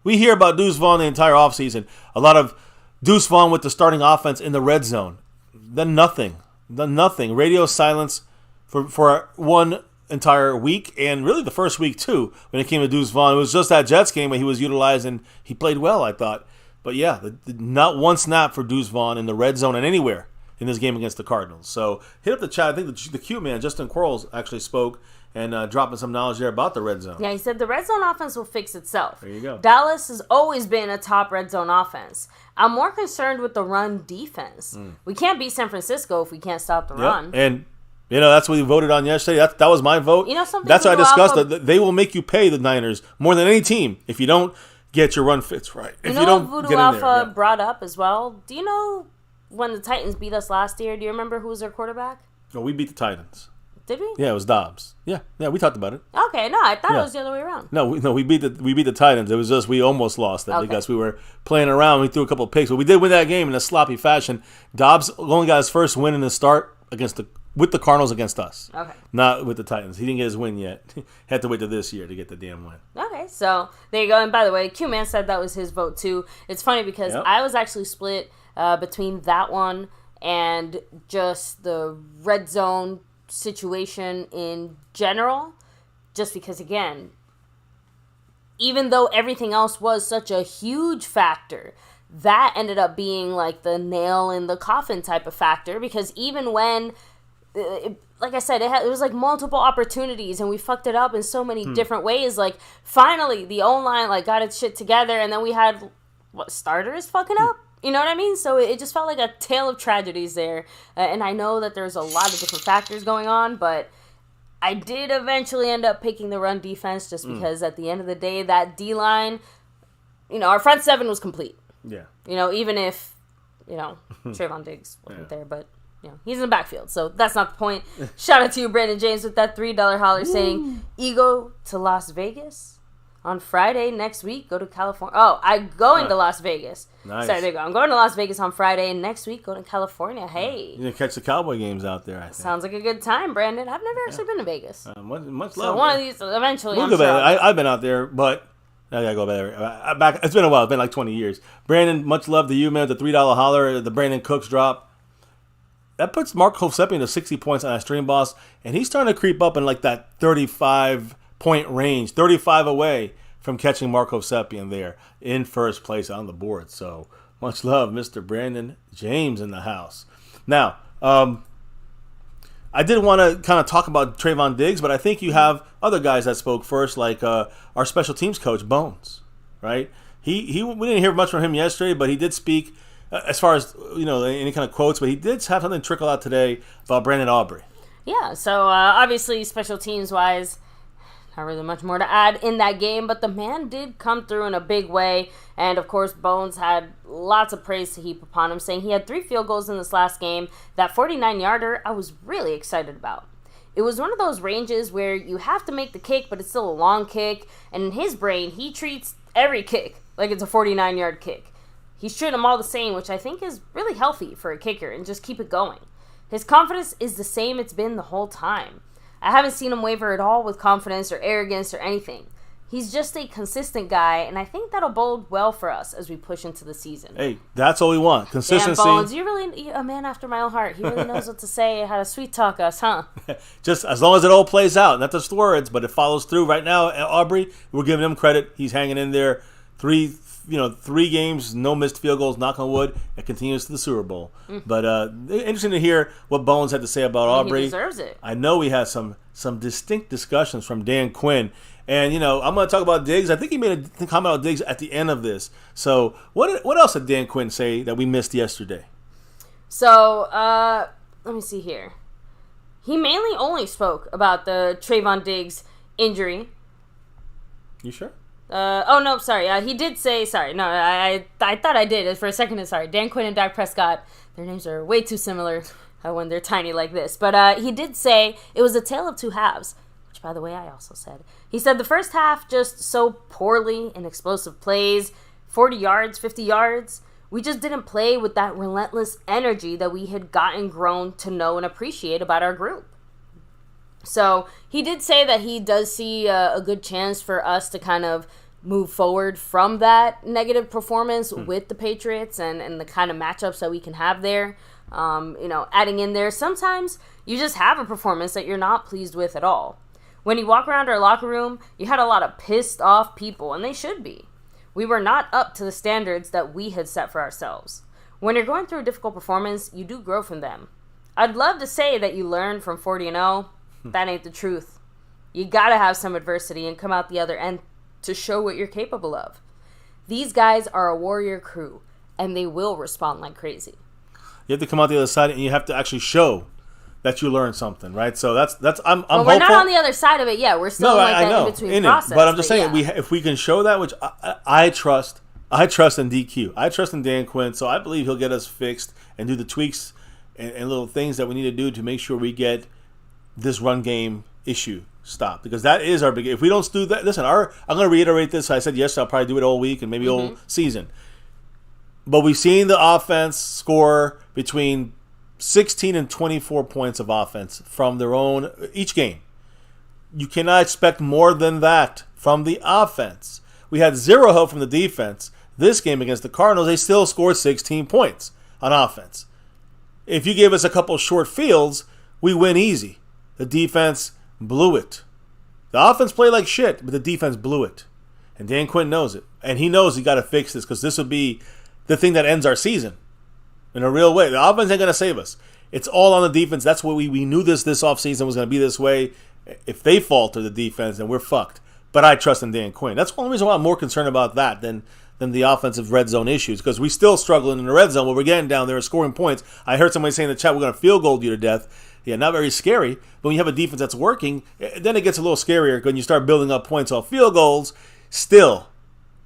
We hear about Deuce Vaughn the entire offseason. A lot of Deuce Vaughn with the starting offense in the red zone. Then nothing. Radio silence for one entire week, and really the first week too when it came to Deuce Vaughn. It was just that Jets game where he was utilized and he played well, I thought. But yeah, not one snap for Deuce Vaughn in the red zone and anywhere in this game against the Cardinals. So hit up the chat. I think the Q man, Justin Quarles, actually spoke and dropping some knowledge there about the red zone. Yeah, he said the red zone offense will fix itself. There you go. Dallas has always been a top red zone offense. I'm more concerned with the run defense. We can't beat San Francisco if we can't stop the run. And that's what we voted on yesterday. That was my vote. Something that's what I discussed. They will make you pay the Niners more than any team if you don't get your run fits right. If you don't Voodoo get in Alpha brought up as well? Do you know when the Titans beat us last year? Do you remember who was their quarterback? No, we beat the Titans. Did we? Yeah, it was Dobbs. Yeah, we talked about it. Okay, no, I thought it was the other way around. No, we beat the Titans. It was just we almost lost them because we were playing around. We threw a couple of picks, but we did win that game in a sloppy fashion. Dobbs only got his first win in the start with the Cardinals against us. Okay. Not with the Titans. He didn't get his win yet. Had to wait till this year to get the damn win. Okay, so there you go. And by the way, Q-Man said that was his vote too. It's funny because I was actually split between that one and just the red zone situation in general. Just because, again, even though everything else was such a huge factor, that ended up being like the nail in the coffin type of factor, because even when, like I said, it was like multiple opportunities and we fucked it up in so many different ways. Like, finally, the O-line got its shit together, and then we had starters fucking up. You know what I mean? So it just felt like a tale of tragedies there. And I know that there's a lot of different factors going on, but I did eventually end up picking the run defense just because at the end of the day, that D-line, our front seven was complete. Yeah. Even if, Trayvon Diggs wasn't there, but, he's in the backfield. So that's not the point. Shout out to you, Brandon James, with that $3 holler saying, Ego to Las Vegas on Friday next week. Go to California. Oh, I'm going to Las Vegas. Nice. Sorry, there you go. I'm going to Las Vegas on Friday, and next week, go to California. Hey. You're going to catch the Cowboy games out there, I think. Sounds like a good time, Brandon. I've never actually been to Vegas. Much love. So one of these, eventually, we'll I'm go sure. I've been out there, but I got to go back. It's been a while. It's been like 20 years. Brandon, much love to you, man. The $3 holler, the Brandon Cooks drop. That puts Mark Hovsepian to 60 points on that stream, boss, and he's starting to creep up in like that 35-point range, 35 away from catching Mark Hovsepian there in first place on the board. So much love, Mr. Brandon James in the house. Now, I did want to kind of talk about Trayvon Diggs, but I think you have other guys that spoke first, like our special teams coach, Bones, right? We didn't hear much from him yesterday, but he did speak as far as, any kind of quotes, but he did have something trickle out today about Brandon Aubrey. Yeah, so obviously special teams-wise, not really much more to add in that game, but the man did come through in a big way, and of course Bones had lots of praise to heap upon him, saying he had 3 field goals in this last game. That 49-yarder I was really excited about. It was one of those ranges where you have to make the kick, but it's still a long kick, and in his brain, he treats every kick like it's a 49-yard kick. He's treating them all the same, which I think is really healthy for a kicker, and just keep it going. His confidence is the same it's been the whole time. I haven't seen him waver at all with confidence or arrogance or anything. He's just a consistent guy, and I think that'll bode well for us as we push into the season. Hey, that's all we want. Consistency. Damn, Bones, you're really a man after my own heart. He really knows what to say, how to sweet talk us, huh? Just as long as it all plays out, not just words, but it follows through. Right now, Aubrey, we're giving him credit. He's hanging in there. 3 games, no missed field goals, knock on wood. It continues to the Super Bowl. But interesting to hear what Bones had to say about Aubrey. He deserves it. I know we had some distinct discussions from Dan Quinn, And, you know, I'm going to talk about Diggs. I think he made a comment about Diggs at the end of this. So what else did Dan Quinn say that we missed yesterday? So, let me see here. He mainly only spoke about the Trayvon Diggs injury. You sure? He did say, I thought I did for a second. Sorry, Dan Quinn and Dak Prescott, their names are way too similar when they're tiny like this. But he did say it was a tale of two halves, which, by the way, I also said. He said the first half just so poorly in explosive plays, 40 yards, 50 yards. We just didn't play with that relentless energy that we had grown to know and appreciate about our group. So he did say that he does see a good chance for us to kind of move forward from that negative performance with the Patriots and the kind of matchups that we can have there. Adding in there, sometimes you just have a performance that you're not pleased with at all. When you walk around our locker room, you had a lot of pissed off people, and they should be. We were not up to the standards that we had set for ourselves. When you're going through a difficult performance, you do grow from them. I'd love to say that you learn from 40-0. That ain't the truth. You gotta have some adversity and come out the other end to show what you're capable of. These guys are a warrior crew, and they will respond like crazy. You have to come out the other side, and you have to actually show that you learned something, right? So that's I'm well, hopeful. We're not on the other side of it yet. We're still in between process. But I'm just saying, if we can show that, which I trust in DQ. I trust in Dan Quinn, so I believe he'll get us fixed and do the tweaks and little things that we need to do to make sure we get this run game issue stopped. Because that is our big... If we don't do that... Listen, I'm going to reiterate this. I said yesterday I'll probably do it all week and maybe all season. But we've seen the offense score between 16 and 24 points of offense from their own... Each game. You cannot expect more than that from the offense. We had zero help from the defense. This game against the Cardinals, they still scored 16 points on offense. If you give us a couple short fields, we win easy. The defense blew it. The offense played like shit, but the defense blew it. And Dan Quinn knows it. And he knows he got to fix this because this would be the thing that ends our season in a real way. The offense ain't going to save us. It's all on the defense. That's what we knew this offseason was going to be this way. If they falter the defense, then we're fucked. But I trust in Dan Quinn. That's one reason why I'm more concerned about that than the offensive red zone issues, because we still struggling in the red zone where we're getting down there and scoring points. I heard somebody saying in the chat we're going to field goal you to death. Yeah, not very scary, but when you have a defense that's working, then it gets a little scarier when you start building up points off field goals. Still,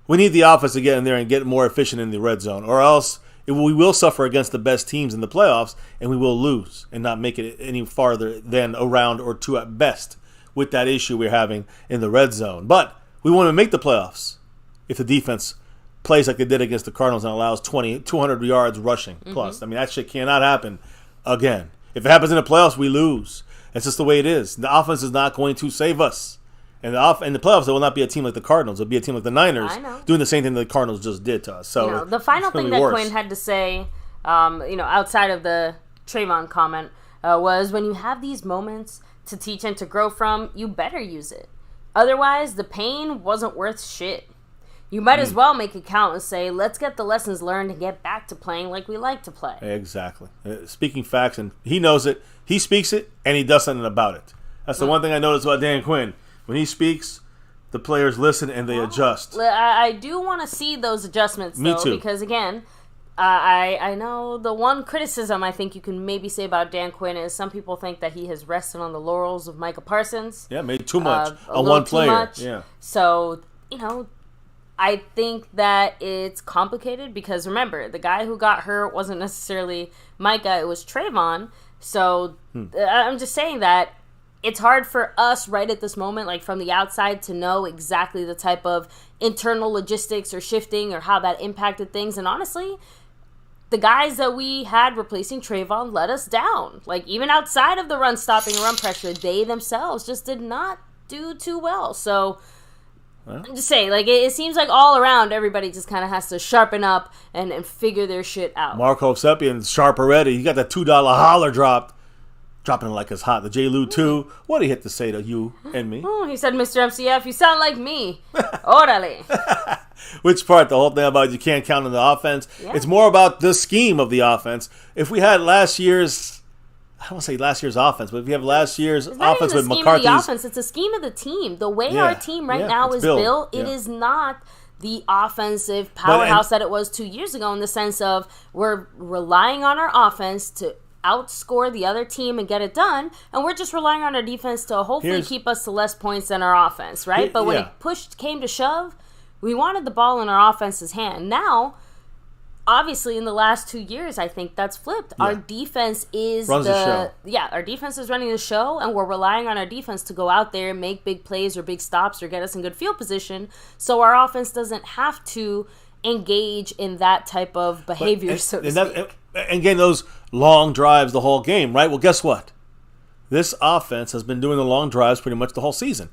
we need the offense to get in there and get more efficient in the red zone, or else we will suffer against the best teams in the playoffs, and we will lose and not make it any farther than a round or two at best with that issue we're having in the red zone. But we want to make the playoffs if the defense plays like they did against the Cardinals and allows 200 yards rushing plus. I mean, that shit cannot happen again. If it happens in the playoffs, we lose. That's just the way it is. The offense is not going to save us. And in the playoffs, there will not be a team like the Cardinals. It'll be a team like the Niners doing the same thing that the Cardinals just did to us. So the final thing that Quinn had to say, outside of the Trayvon comment, was when you have these moments to teach and to grow from, you better use it. Otherwise, the pain wasn't worth shit. You might as well make it count and say, let's get the lessons learned and get back to playing like we like to play. Exactly. Speaking facts, and he knows it. He speaks it, and he does something about it. That's the one thing I noticed about Dan Quinn. When he speaks, the players listen and they adjust. I do want to see those adjustments, though. Me too. Because, again, I know the one criticism I think you can maybe say about Dan Quinn is some people think that he has rested on the laurels of Micah Parsons. Yeah, made too much on one player. Yeah. So, I think that it's complicated because, remember, the guy who got hurt wasn't necessarily Micah, it was Trayvon. So I'm just saying that it's hard for us right at this moment, like from the outside, to know exactly the type of internal logistics or shifting or how that impacted things. And honestly, the guys that we had replacing Trayvon let us down. Like, even outside of the run stopping and run pressure, they themselves just did not do too well. So I'm just saying, like, it seems like all around everybody just kind of has to sharpen up and figure their shit out. Marco Sepian's sharp already. He got that $2 holler dropping it like it's hot. The J. Lou 2. What did he have to say to you and me? He said, Mr. MCF, you sound like me. Orale. Which part? The whole thing about you can't count on the offense? Yeah. It's more about the scheme of the offense. If we had last year's I don't want to say last year's offense, but if you have last year's it's not offense even with the scheme of the McCarthy's, offense, it's a scheme of the team. The way our team right now is built, it is not the offensive powerhouse that it was 2 years ago, in the sense of we're relying on our offense to outscore the other team and get it done, and we're just relying on our defense to hopefully keep us to less points than our offense, right? But when it came to shove, we wanted the ball in our offense's hand. Now, obviously, in the last 2 years, I think that's flipped. Our defense is runs the show. Yeah, our defense is running the show, and we're relying on our defense to go out there and make big plays or big stops or get us in good field position, so our offense doesn't have to engage in that type of behavior, so to speak. And getting those long drives the whole game, right? Well, guess what? This offense has been doing the long drives pretty much the whole season.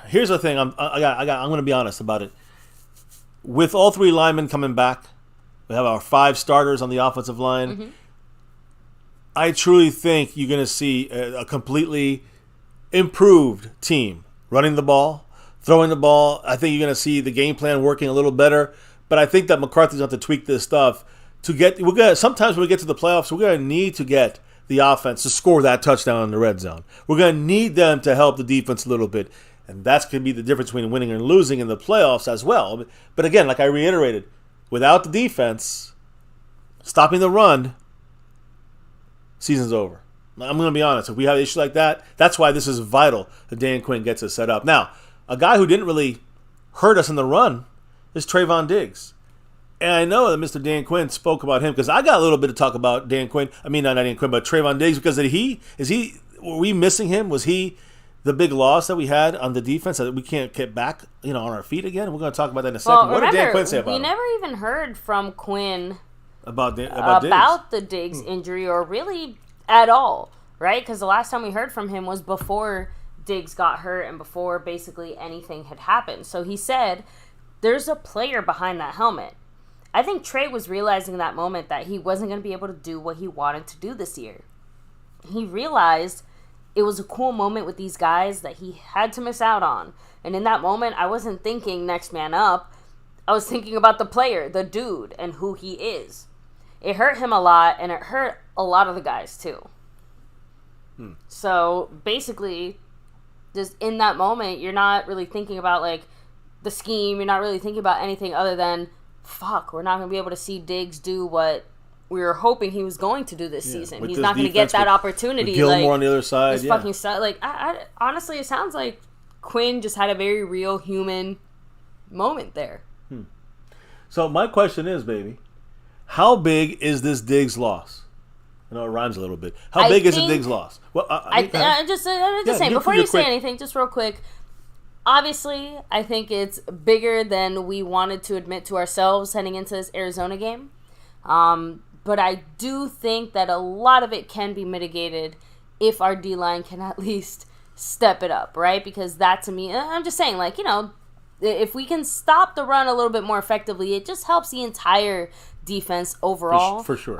Here's the thing. I'm going to be honest about it. With all three linemen coming back, we have our 5 starters on the offensive line. Mm-hmm. I truly think you're going to see a completely improved team running the ball, throwing the ball. I think you're going to see the game plan working a little better. But I think that McCarthy's going to have to tweak this stuff to get. Sometimes when we get to the playoffs, we're going to need to get the offense to score that touchdown in the red zone. We're going to need them to help the defense a little bit. And that's going to be the difference between winning and losing in the playoffs as well. But again, like I reiterated, without the defense stopping the run, season's over. I'm going to be honest. If we have issues like that, that's why this is vital that Dan Quinn gets us set up. Now, a guy who didn't really hurt us in the run is Trayvon Diggs. And I know that Mr. Dan Quinn spoke about him because I got a little bit to talk about Dan Quinn. I mean, not Dan Quinn, but Trayvon Diggs, because were we missing him? Was he the big loss that we had on the defense that we can't get back, on our feet again? We're going to talk about that in a second. What did Dan Quinn say about him? We never even heard from Quinn about Diggs. The Diggs injury, or really at all, right? Because the last time we heard from him was before Diggs got hurt and before basically anything had happened. So he said, there's a player behind that helmet. I think Trey was realizing in that moment that he wasn't going to be able to do what he wanted to do this year. He realized it was a cool moment with these guys that he had to miss out on. And in that moment, I wasn't thinking next man up. I was thinking about the player, the dude, and who he is. It hurt him a lot, and it hurt a lot of the guys too. So basically, just in that moment, you're not really thinking about like the scheme. You're not really thinking about anything other than, fuck, we're not going to be able to see Diggs do what we were hoping he was going to do this season. He's not going to get that opportunity. Gilmore on the other side. Fucking stuff. Like, I honestly, it sounds like Quinn just had a very real human moment there. So my question is, baby, how big is this Diggs loss? I know it rhymes a little bit. How big is the Diggs loss? Well, I'm just saying, before you say anything, just real quick, obviously, I think it's bigger than we wanted to admit to ourselves heading into this Arizona game. But I do think that a lot of it can be mitigated if our D-line can at least step it up, right? Because that, to me, I'm just saying, like, if we can stop the run a little bit more effectively, it just helps the entire defense overall. For sure.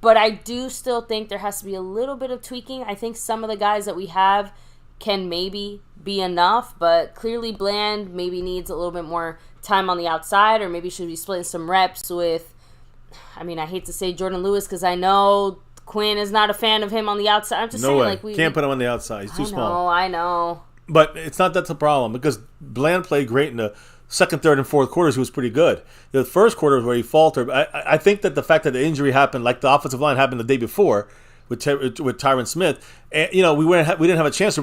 But I do still think there has to be a little bit of tweaking. I think some of the guys that we have can maybe be enough, but clearly Bland maybe needs a little bit more time on the outside, or maybe should be splitting some reps with, I hate to say Jordan Lewis because I know Quinn is not a fan of him on the outside. I'm just saying, like, we can't put him on the outside. He's too small. I know. But it's not that's a problem, because Bland played great in the second, third, and fourth quarters. He was pretty good. The first quarter was where he faltered. I think that the fact that the injury happened, like the offensive line happened the day before with Tyron Smith, and we didn't have a chance to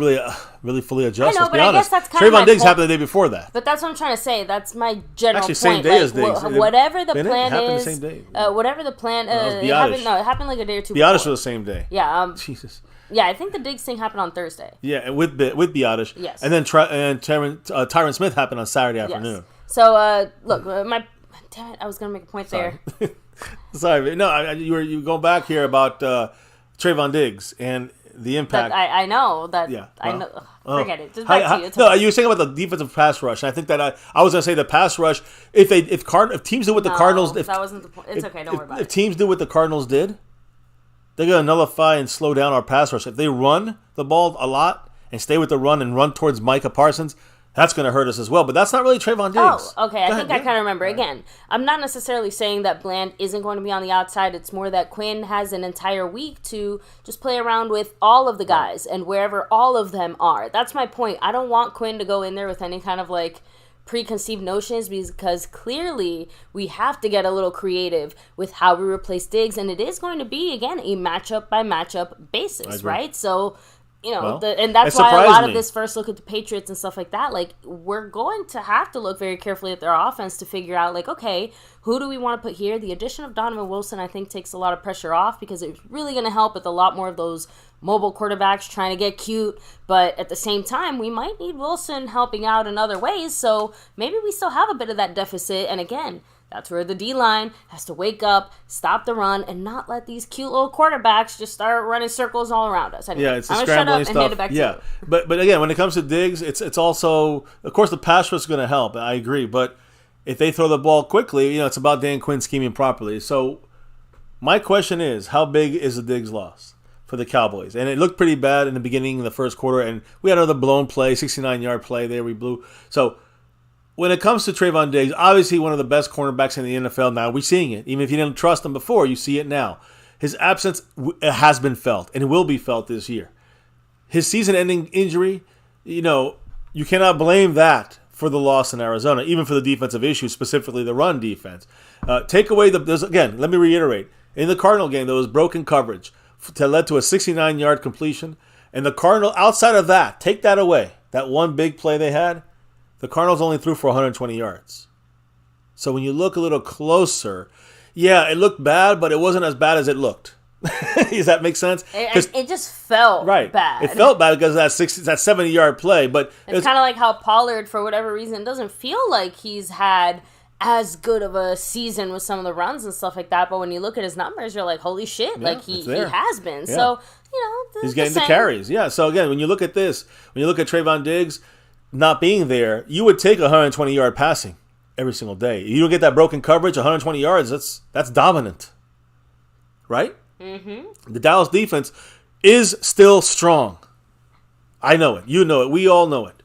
really fully adjust. I know, but I guess that's kind of my Trayvon Diggs point. happened the day before that. But that's what I'm trying to say. That's my general point. Same day as Diggs. Whatever the plan is, the same day. Whatever the plan, it happened like a day or two. Biotish was the same day. Yeah. Jesus. Yeah, I think the Diggs thing happened on Thursday. Yeah, and with Biotish. Yes. And then Tyron Smith happened on Saturday afternoon. Yes. So look, damn it, I was gonna make a point there. Sorry, no, you were going back here about Trayvon Diggs and the impact. I know that. Yeah, I know. Forget it. Just back to you. No, you were saying about the defensive pass rush, and I think that I was going to say the pass rush. If teams do what the Cardinals, that wasn't the point. It's okay. Don't worry about it. If teams do what the Cardinals did, they're going to nullify and slow down our pass rush. If they run the ball a lot and stay with the run and run towards Micah Parsons, That's going to hurt us as well. But that's not really Trayvon Diggs. Oh, okay. I think I kind of remember. Again, I'm not necessarily saying that Bland isn't going to be on the outside. It's more that Quinn has an entire week to just play around with all of the guys and wherever all of them are. That's my point. I don't want Quinn to go in there with any kind of like preconceived notions, because clearly we have to get a little creative with how we replace Diggs, and it is going to be, again, a matchup by matchup basis, right? So, you know, and that's why a lot of this first look at the Patriots and stuff like that, like, we're going to have to look very carefully at their offense to figure out, like, okay, who do we want to put here? The addition of Donovan Wilson, I think, takes a lot of pressure off, because it's really going to help with a lot more of those mobile quarterbacks trying to get cute, but at the same time, we might need Wilson helping out in other ways, so maybe we still have a bit of that deficit, and again, that's where the D-line has to wake up, stop the run, and not let these cute little quarterbacks just start running circles all around us. Anyway, it's the scrambling stuff. Hand it back to you. But again, when it comes to Diggs, it's also, of course, the pass rush is going to help, I agree, but if they throw the ball quickly, you know, it's about Dan Quinn scheming properly. So my question is, how big is the Diggs loss for the Cowboys? And it looked pretty bad in the beginning, in the first quarter, and we had another blown play, 69-yard play there we blew. So when it comes to Trayvon Diggs, obviously one of the best cornerbacks in the NFL now. We're seeing it. Even if you didn't trust him before, you see it now. His absence has been felt and will be felt this year. His season-ending injury, you know, you cannot blame that for the loss in Arizona, even for the defensive issues, specifically the run defense. Take away again, let me reiterate. In the Cardinal game, there was broken coverage that led to a 69-yard completion. And the Cardinal, outside of that, take that away, that one big play they had, the Cardinals only threw for 120 yards. So when you look a little closer, yeah, it looked bad, but it wasn't as bad as it looked. Does that make sense? It just felt bad. It felt bad because of that 70-yard play. But it's kind of like how Pollard, for whatever reason, doesn't feel like he's had as good of a season with some of the runs and stuff like that. But when you look at his numbers, you're like, holy shit, like he has been. Yeah. So, you know, he's getting the carries. Yeah. So again, when you look at this, when you look at Trayvon Diggs not being there, you would take 120-yard passing every single day. You don't get that broken coverage, 120 yards. That's dominant, right? Mm-hmm. The Dallas defense is still strong. I know it. You know it. We all know it.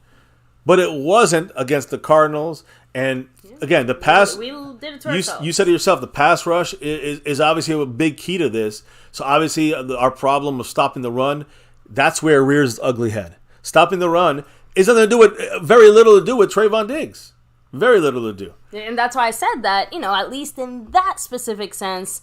But it wasn't against the Cardinals. And again, the pass. We did it to ourselves. You said it yourself. The pass rush is obviously a big key to this. So obviously, our problem of stopping the run, that's where it rears its ugly head. Stopping the run is nothing to do with very little to do with Trayvon Diggs. Very little to do. And that's why I said that. You know, at least in that specific sense,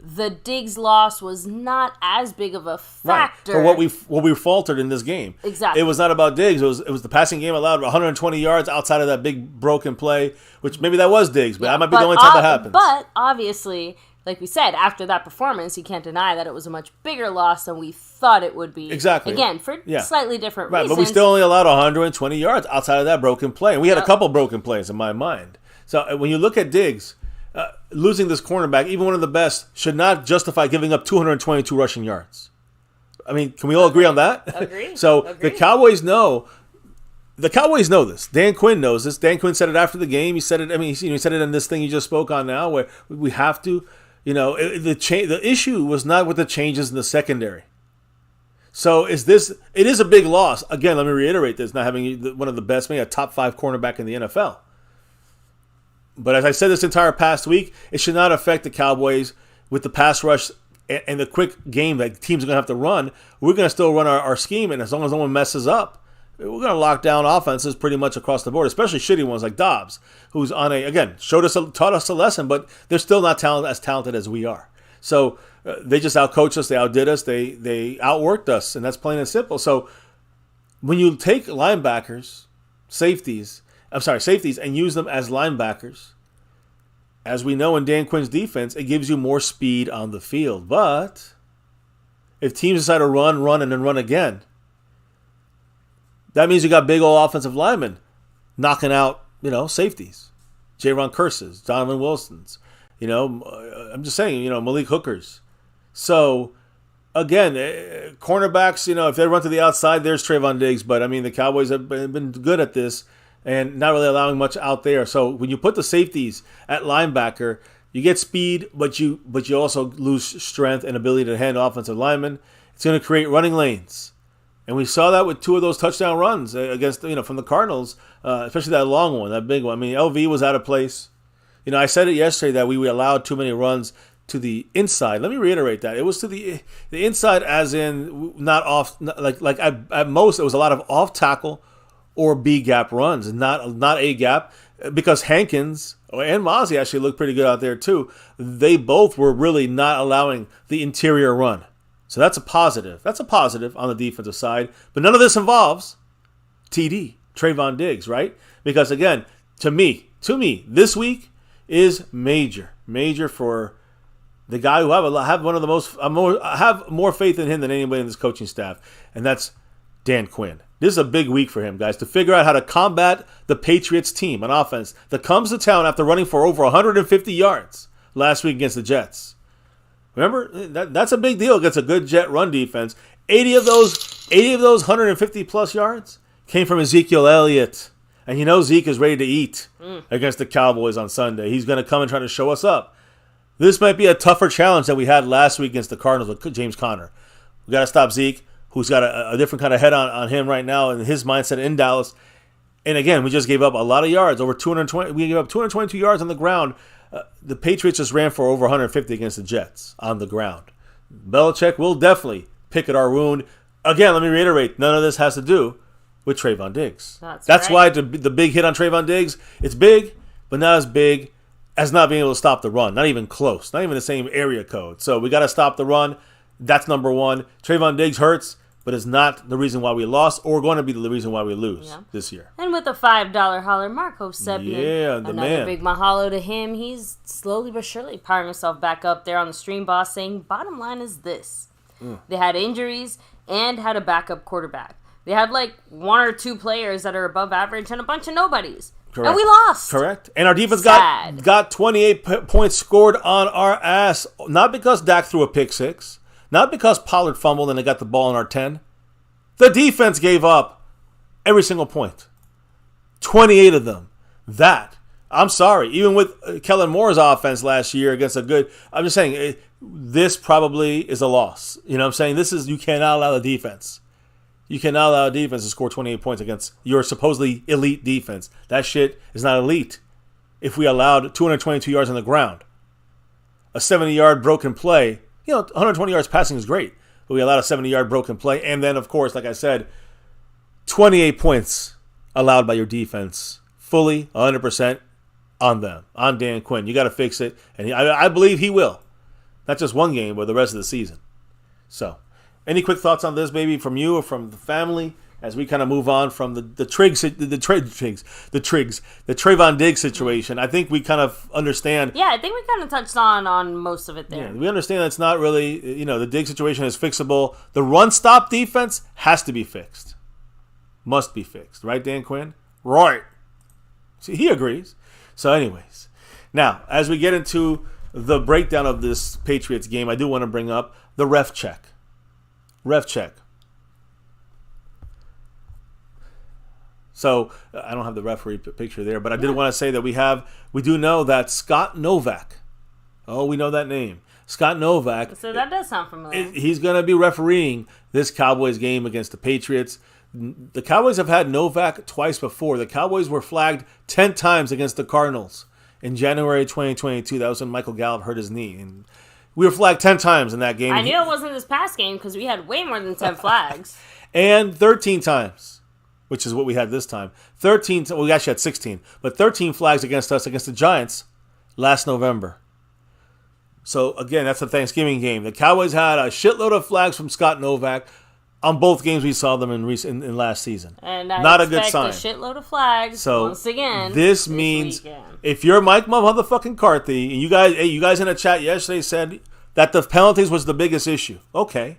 the Diggs loss was not as big of a factor. Right. For what we faltered in this game. Exactly. It was not about Diggs. It was the passing game allowed 120 yards outside of that big broken play, which maybe that was Diggs, but that might be the only time that happens. But obviously, like we said, after that performance, you can't deny that it was a much bigger loss than we thought it would be. Exactly. Again, for slightly different reasons. But we still only allowed 120 yards outside of that broken play. And we had a couple broken plays in my mind. So when you look at Diggs, losing this cornerback, even one of the best, should not justify giving up 222 rushing yards. I mean, can we all agree on that? Agree. The Cowboys know. The Cowboys know this. Dan Quinn knows this. Dan Quinn said it after the game. He said it. I mean, he said it in this thing he just spoke on now, where we have to. You know, the issue was not with the changes in the secondary. So it is a big loss. Again, let me reiterate this: not having one of the best, maybe a top 5 cornerback in the NFL. But as I said this entire past week, it should not affect the Cowboys with the pass rush and the quick game that teams are going to have to run. We're going to still run our scheme, and as long as no one messes up, we're going to lock down offenses pretty much across the board, especially shitty ones like Dobbs, who's taught us a lesson, but they're still not as talented as we are. So they just outcoached us, they outdid us, they outworked us, and that's plain and simple. So when you take safeties, and use them as linebackers, as we know in Dan Quinn's defense, it gives you more speed on the field. But if teams decide to run, and then run again, that means you got big old offensive linemen knocking out, safeties. Jaron Curses, Donovan Wilsons, I'm just saying, Malik Hookers. So, again, cornerbacks, if they run to the outside, there's Trayvon Diggs. But, I mean, the Cowboys have been good at this and not really allowing much out there. So when you put the safeties at linebacker, you get speed, but you also lose strength and ability to handle offensive linemen. It's going to create running lanes. And we saw that with 2 of those touchdown runs against, from the Cardinals, especially that long one, that big one. I mean, LV was out of place. I said it yesterday that we allowed too many runs to the inside. Let me reiterate that. It was to the inside as in not off, like at most it was a lot of off tackle or B gap runs, not A gap, because Hankins and Mozzie actually looked pretty good out there too. They both were really not allowing the interior run. So that's a positive. That's a positive on the defensive side. But none of this involves TD, Trayvon Diggs, right? Because again, to me, this week is major for the guy who I have more faith in him than anybody in this coaching staff, and that's Dan Quinn. This is a big week for him, guys, to figure out how to combat the Patriots team on offense that comes to town after running for over 150 yards last week against the Jets. Remember, that's a big deal against a good Jet run defense. 80 of those 150 plus yards came from Ezekiel Elliott. And Zeke is ready to eat against the Cowboys on Sunday. He's going to come and try to show us up. This might be a tougher challenge than we had last week against the Cardinals with James Conner. We got to stop Zeke, who's got a different kind of head on him right now and his mindset in Dallas. And again, we just gave up a lot of yards, over 220. We gave up 222 yards on the ground. The Patriots just ran for over 150 against the Jets on the ground. Belichick will definitely pick at our wound. Again, let me reiterate, none of this has to do with Trayvon Diggs. That's right. Why the big hit on Trayvon Diggs, it's big, but not as big as not being able to stop the run. Not even close. Not even the same area code. So we got to stop the run. That's number one. Trayvon Diggs hurts, but it's not the reason why we lost or going to be the reason why we lose this year. And with a $5 holler, Marco Sebnick. Yeah, the man. Another big mahalo to him. He's slowly but surely powering himself back up there on the stream, boss, saying, bottom line is this. They had injuries and had a backup quarterback. They had like 1 or 2 players that are above average and a bunch of nobodies. Correct. And we lost. Correct. And our defense got 28 points scored on our ass. Not because Dak threw a pick 6. Not because Pollard fumbled and they got the ball in our 10. The defense gave up every single point. 28 of them. I'm sorry. Even with Kellen Moore's offense last year against a good... I'm just saying, this probably is a loss. You know what I'm saying? You cannot allow the defense. You cannot allow a defense to score 28 points against your supposedly elite defense. That shit is not elite. If we allowed 222 yards on the ground, a 70-yard broken play, 120 yards passing is great, but we allowed a 70-yard broken play. And then, of course, like I said, 28 points allowed by your defense, fully 100% on them, on Dan Quinn. You got to fix it, and I believe he will. Not just one game, but the rest of the season. So... any quick thoughts on this, maybe from you or from the family, as we kind of move on from the Trayvon Diggs situation? I think we kind of understand. Yeah, I think we kind of touched on most of it there. Yeah, we understand that it's not really, the Diggs situation is fixable. The run stop defense has to be fixed, must be fixed, right, Dan Quinn? Right. See, he agrees. So, anyways, now as we get into the breakdown of this Patriots game, I do want to bring up the ref check. So I don't have the referee picture there, but I did want to say that we do know that Scott Novak. Oh, we know that name. Scott Novak. So that does sound familiar. He's going to be refereeing this Cowboys game against the Patriots. The Cowboys have had Novak twice before. The Cowboys were flagged 10 times against the Cardinals in January 2022. That was when Michael Gallup hurt his knee. And we were flagged 10 times in that game. I knew it wasn't this past game because we had way more than 10 flags. And 13 times, which is what we had this time. We actually had 16, but 13 flags against us against the Giants last November. So, again, that's the Thanksgiving game. The Cowboys had a shitload of flags from Scott Novak on both games we saw them in last season. And I not a good sign. A shitload of flags once again. This means weekend. If you're Mike motherfucking McCarthy, and you guys in the chat yesterday said that the penalties was the biggest issue. Okay.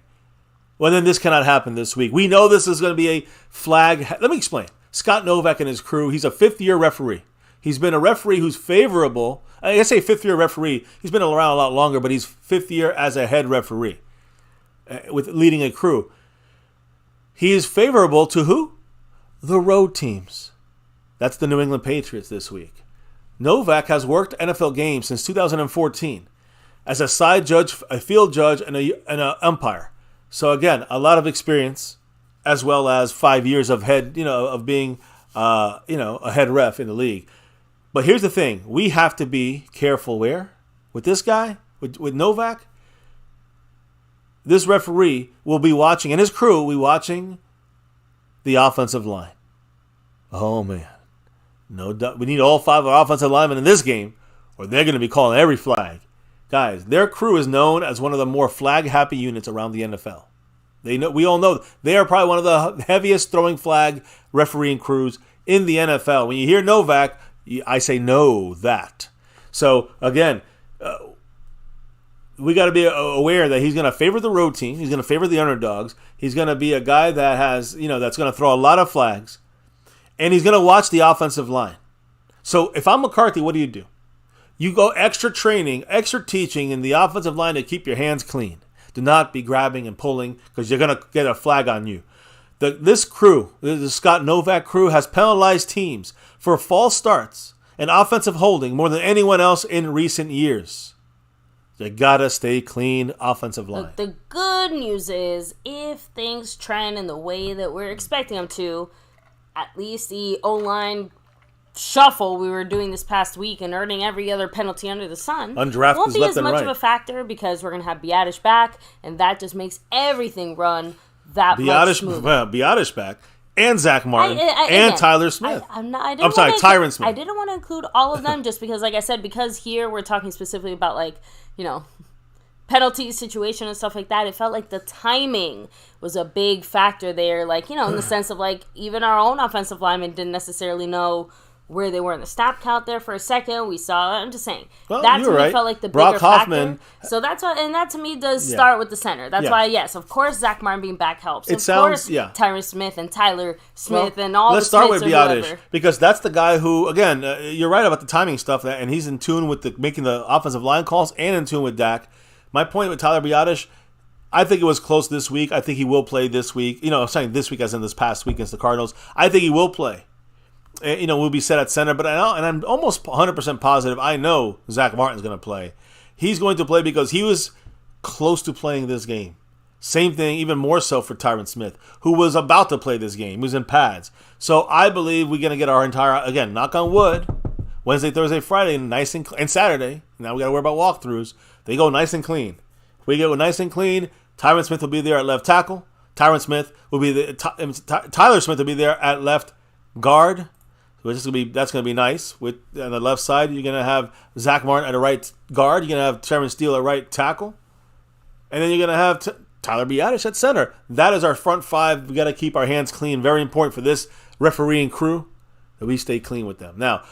Well, then this cannot happen this week. We know this is going to be a flag. Let me explain. Scott Novak and his crew, he's a fifth-year referee. He's been a referee who's favorable. I say fifth-year referee. He's been around a lot longer, but he's fifth year as a head referee with leading a crew. He is favorable to who? The road teams. That's the New England Patriots this week. Novak has worked NFL games since 2014 as a side judge, a field judge, and an umpire. So again, a lot of experience as well as 5 years of being a head ref in the league. But here's the thing: we have to be careful. With this guy, with Novak, this referee will be watching, and his crew will be watching the offensive line. Oh man, we need all 5 of our offensive linemen in this game, or they're going to be calling every flag. Guys, their crew is known as one of the more flag-happy units around the NFL. We all know they are probably one of the heaviest throwing flag refereeing crews in the NFL. When you hear Novak, I say know that. So again, we got to be aware that he's going to favor the road team. He's going to favor the underdogs. He's going to be a guy that has, that's going to throw a lot of flags, and he's going to watch the offensive line. So if I'm McCarthy, what do? You go extra training, extra teaching in the offensive line to keep your hands clean. Do not be grabbing and pulling because you're going to get a flag on you. This crew, the Scott Novak crew, has penalized teams for false starts and offensive holding more than anyone else in recent years. You got to stay clean offensive line. The good news is if things trend in the way that we're expecting them to, at least the O-line shuffle we were doing this past week and earning every other penalty under the sun Undrafted won't be left as and much right. of a factor because we're going to have Biadasz back, and that just makes everything run much smoother. Well, Biadasz back, and Zach Martin, and Tyler Smith. Tyron Smith. I didn't want to include all of them just because, like I said, because here we're talking specifically about, penalty situation and stuff like that. It felt like the timing was a big factor there, in the sense of, even our own offensive linemen didn't necessarily know where they were in the snap count there for a second. We saw, I'm just saying, that to me felt like the bigger Hoffman, factor. So that's why, and that to me does start with the center. That's why, yes, of course, Zach Martin being back helps. Tyron Smith and Tyler Smith and all let's the start with Smiths Biadasz because that's the guy who, again, you're right about the timing stuff, and he's in tune with making the offensive line calls and in tune with Dak. My point with Tyler Biadasz, I think it was close this week. I think he will play this week. I'm saying this week as in this past week against the Cardinals. I think he will play. We'll be set at center, but I'm almost 100% positive I know Zach Martin's going to play. He's going to play because he was close to playing this game. Same thing, even more so for Tyron Smith, who was about to play this game. He was in pads. So I believe we're going to get our entire, again, knock on wood, Wednesday, Thursday, Friday, nice and Saturday. Now we got to worry about walkthroughs. They go nice and clean. If we go nice and clean, Tyron Smith will be there at left tackle. Tyler Smith will be there at left guard. That's going to be nice. On the left side, you're going to have Zach Martin at a right guard. You're going to have Terrence Steele at right tackle. And then you're going to have Tyler Biadasz at center. That is our front five. We got to keep our hands clean. Very important for this refereeing crew that we stay clean with them. Now,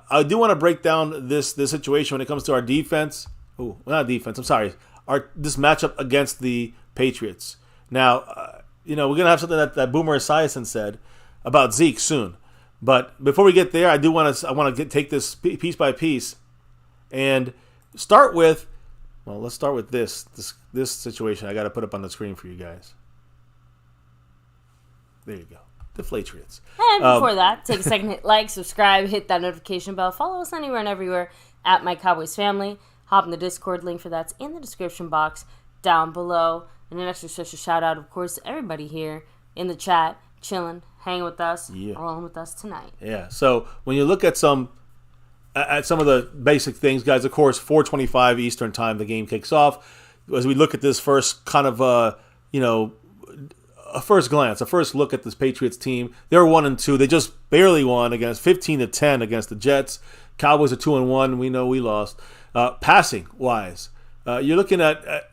I do want to break down this situation when it comes to our defense. Oh, not defense. I'm sorry. This matchup against the Patriots. Now, we're going to have something that Boomer Esiason said about Zeke soon. But before we get there, I want to take this piece by piece and start with. Well, let's start with this situation. I got to put up on the screen for you guys. There you go. The Patriots. And before that, take a second, hit like, subscribe, hit that notification bell, follow us anywhere and everywhere at MyCowboysFamily. Hop in the Discord link for that's in the description box down below. And an extra special shout out, of course, to everybody here in the chat, chilling, hanging with us, rolling with us tonight. Yeah. So when you look at some of the basic things, guys, of course, 4:25 Eastern time, the game kicks off. As we look at this first kind of a first glance, a first look at this Patriots team, they're 1-2. They just barely won against 15-10 against the Jets. Cowboys are 2-1. We know we lost. Passing wise, you're looking at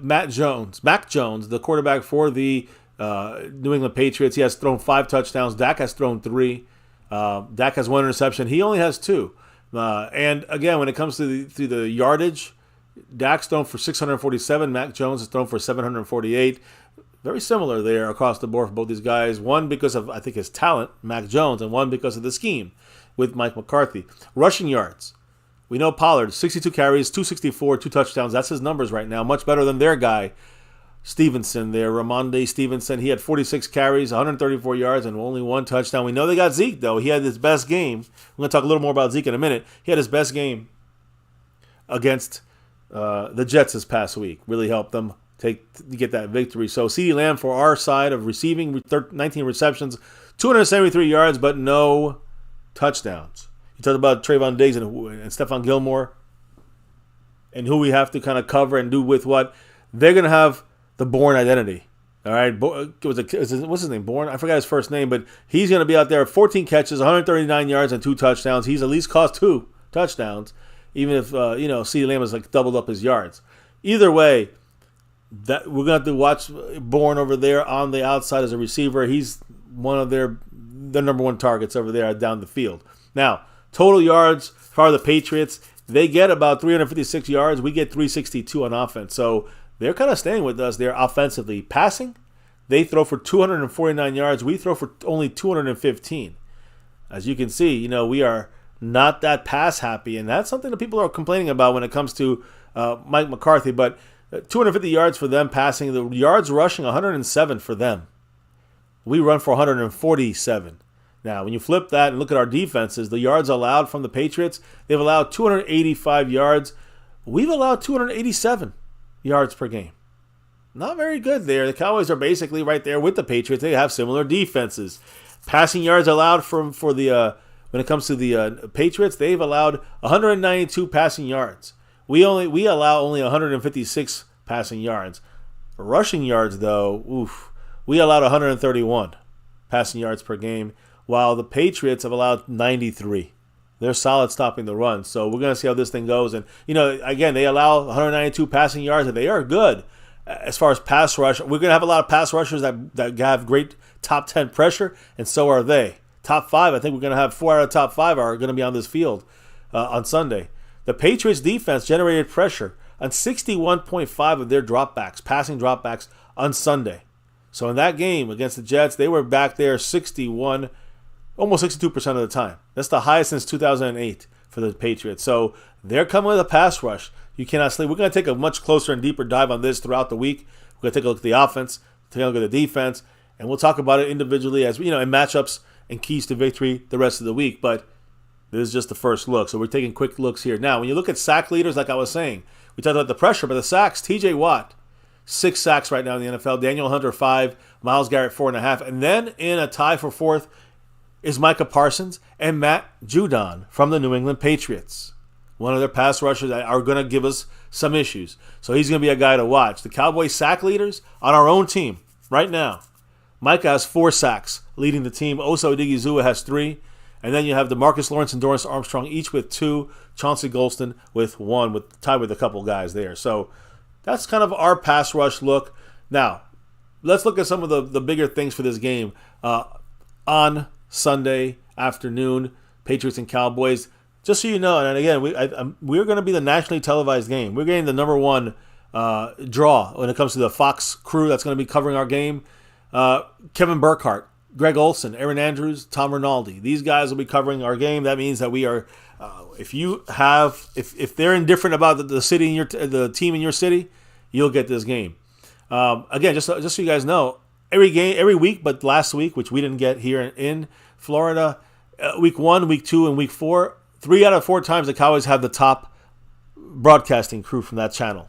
Mac Jones, the quarterback for the New England Patriots. He has thrown 5 touchdowns. Dak has thrown 3. Dak has 1 interception. He only has 2. And again, when it comes to the yardage, Dak's thrown for 647. Mac Jones has thrown for 748. Very similar there across the board for both these guys. One because of, I think, his talent, Mac Jones, and one because of the scheme with Mike McCarthy. Rushing yards. We know Pollard, 62 carries, 264, 2 touchdowns. That's his numbers right now. Much better than their guy, Stevenson there, Ramondre Stevenson. He had 46 carries, 134 yards, and only 1 touchdown. We know they got Zeke, though. He had his best game. We're going to talk a little more about Zeke in a minute. He had his best game against the Jets this past week. Really helped them. to get that victory. So CeeDee Lamb for our side of receiving, 19 receptions, 273 yards, but no touchdowns. You talked about Trayvon Diggs and Stephon Gilmore and who we have to kind of cover and do with what. They're going to have the Bourne identity. All right, what's his name? Bourne? I forgot his first name, but he's going to be out there. 14 catches, 139 yards, and 2 touchdowns. He's at least caught 2 touchdowns, even if CeeDee Lamb has like doubled up his yards. Either way, that we're going to have to watch Bourne over there on the outside as a receiver. He's one of their number one targets over there down the field. Now, total yards for the Patriots, they get about 356 yards. We get 362 on offense. So they're kind of staying with us there offensively. Passing, they throw for 249 yards. We throw for only 215. As you can see, we are not that pass happy, and that's something that people are complaining about when it comes to Mike McCarthy. But 250 yards for them passing. The yards rushing, 107 for them. We run for 147. Now, when you flip that and look at our defenses, the yards allowed from the Patriots, they've allowed 285 yards. We've allowed 287 yards per game. Not very good there. The Cowboys are basically right there with the Patriots. They have similar defenses. Passing yards allowed when it comes to the Patriots, they've allowed 192 passing yards. We allow only 156 passing yards. Rushing yards, though, we allowed 131 passing yards per game, while the Patriots have allowed 93. They're solid stopping the run. So we're going to see how this thing goes. And, again, they allow 192 passing yards, and they are good as far as pass rush. We're going to have a lot of pass rushers that have great top 10 pressure, and so are they. Top 5, I think we're going to have 4 out of top 5 are going to be on this field on Sunday. The Patriots defense generated pressure on 61.5 of their dropbacks, passing dropbacks on Sunday. So in that game against the Jets, they were back there 61, almost 62% of the time. That's the highest since 2008 for the Patriots. So they're coming with a pass rush. You cannot sleep. We're going to take a much closer and deeper dive on this throughout the week. We're going to take a look at the offense, take a look at the defense, and we'll talk about it individually as in matchups and keys to victory the rest of the week. But this is just the first look. So we're taking quick looks here. Now, when you look at sack leaders, like I was saying, we talked about the pressure, but the sacks, TJ Watt, 6 sacks right now in the NFL. Daniel Hunter, 5. Myles Garrett, 4.5. And then in a tie for 4th is Micah Parsons and Matt Judon from the New England Patriots. One of their pass rushers that are going to give us some issues. So he's going to be a guy to watch. The Cowboys sack leaders on our own team right now. Micah has 4 sacks leading the team. Osa Odigizua has 3. And then you have DeMarcus Lawrence and Dorrance Armstrong each with 2. Chauncey Golston with 1, tied with a couple guys there. So that's kind of our pass rush look. Now, let's look at some of the bigger things for this game. On Sunday afternoon, Patriots and Cowboys. Just so you know, and again, we're going to be the nationally televised game. We're getting the number 1 draw when it comes to the Fox crew that's going to be covering our game. Kevin Burkhardt, Greg Olson, Aaron Andrews, Tom Rinaldi. These guys will be covering our game. That means that we are, if they're indifferent about the city in the team in your city, you'll get this game. Again, just so you guys know, every week, but last week, which we didn't get here in Florida, week 1, week 2, and week 4, 3 out of 4 times the Cowboys have the top broadcasting crew from that channel.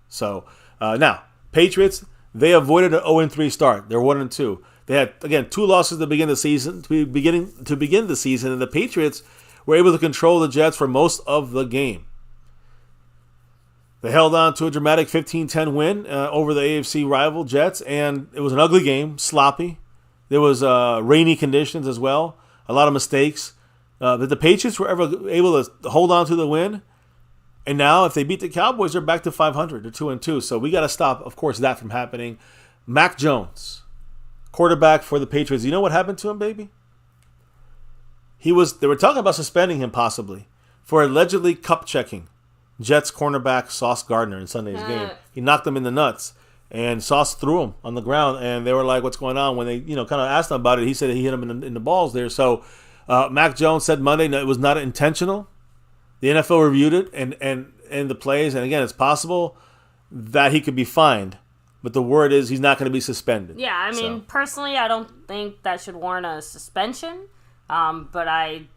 So now, Patriots, they avoided an 0-3 start. They're 1-2. They had, again, 2 losses to begin the season. To begin the season, and the Patriots were able to control the Jets for most of the game. They held on to a dramatic 15-10 win over the AFC rival Jets, and it was an ugly game, sloppy. There was rainy conditions as well, a lot of mistakes. But the Patriots were able to hold on to the win, and now if they beat the Cowboys, they're back to 500. They're 2-2. So we got to stop, of course, that from happening. Mac Jones, quarterback for the Patriots. You know what happened to him, baby? They were talking about suspending him possibly for allegedly cup checking Jets cornerback Sauce Gardner in Sunday's game. He knocked him in the nuts, and Sauce threw him on the ground, and they were like, what's going on? When they kind of asked him about it, he said he hit him in the balls there. So Mac Jones said Monday it was not intentional. The NFL reviewed it and the plays, and again, it's possible that he could be fined. But the word is he's not going to be suspended. Yeah, I mean, personally, I don't think that should warrant a suspension. But I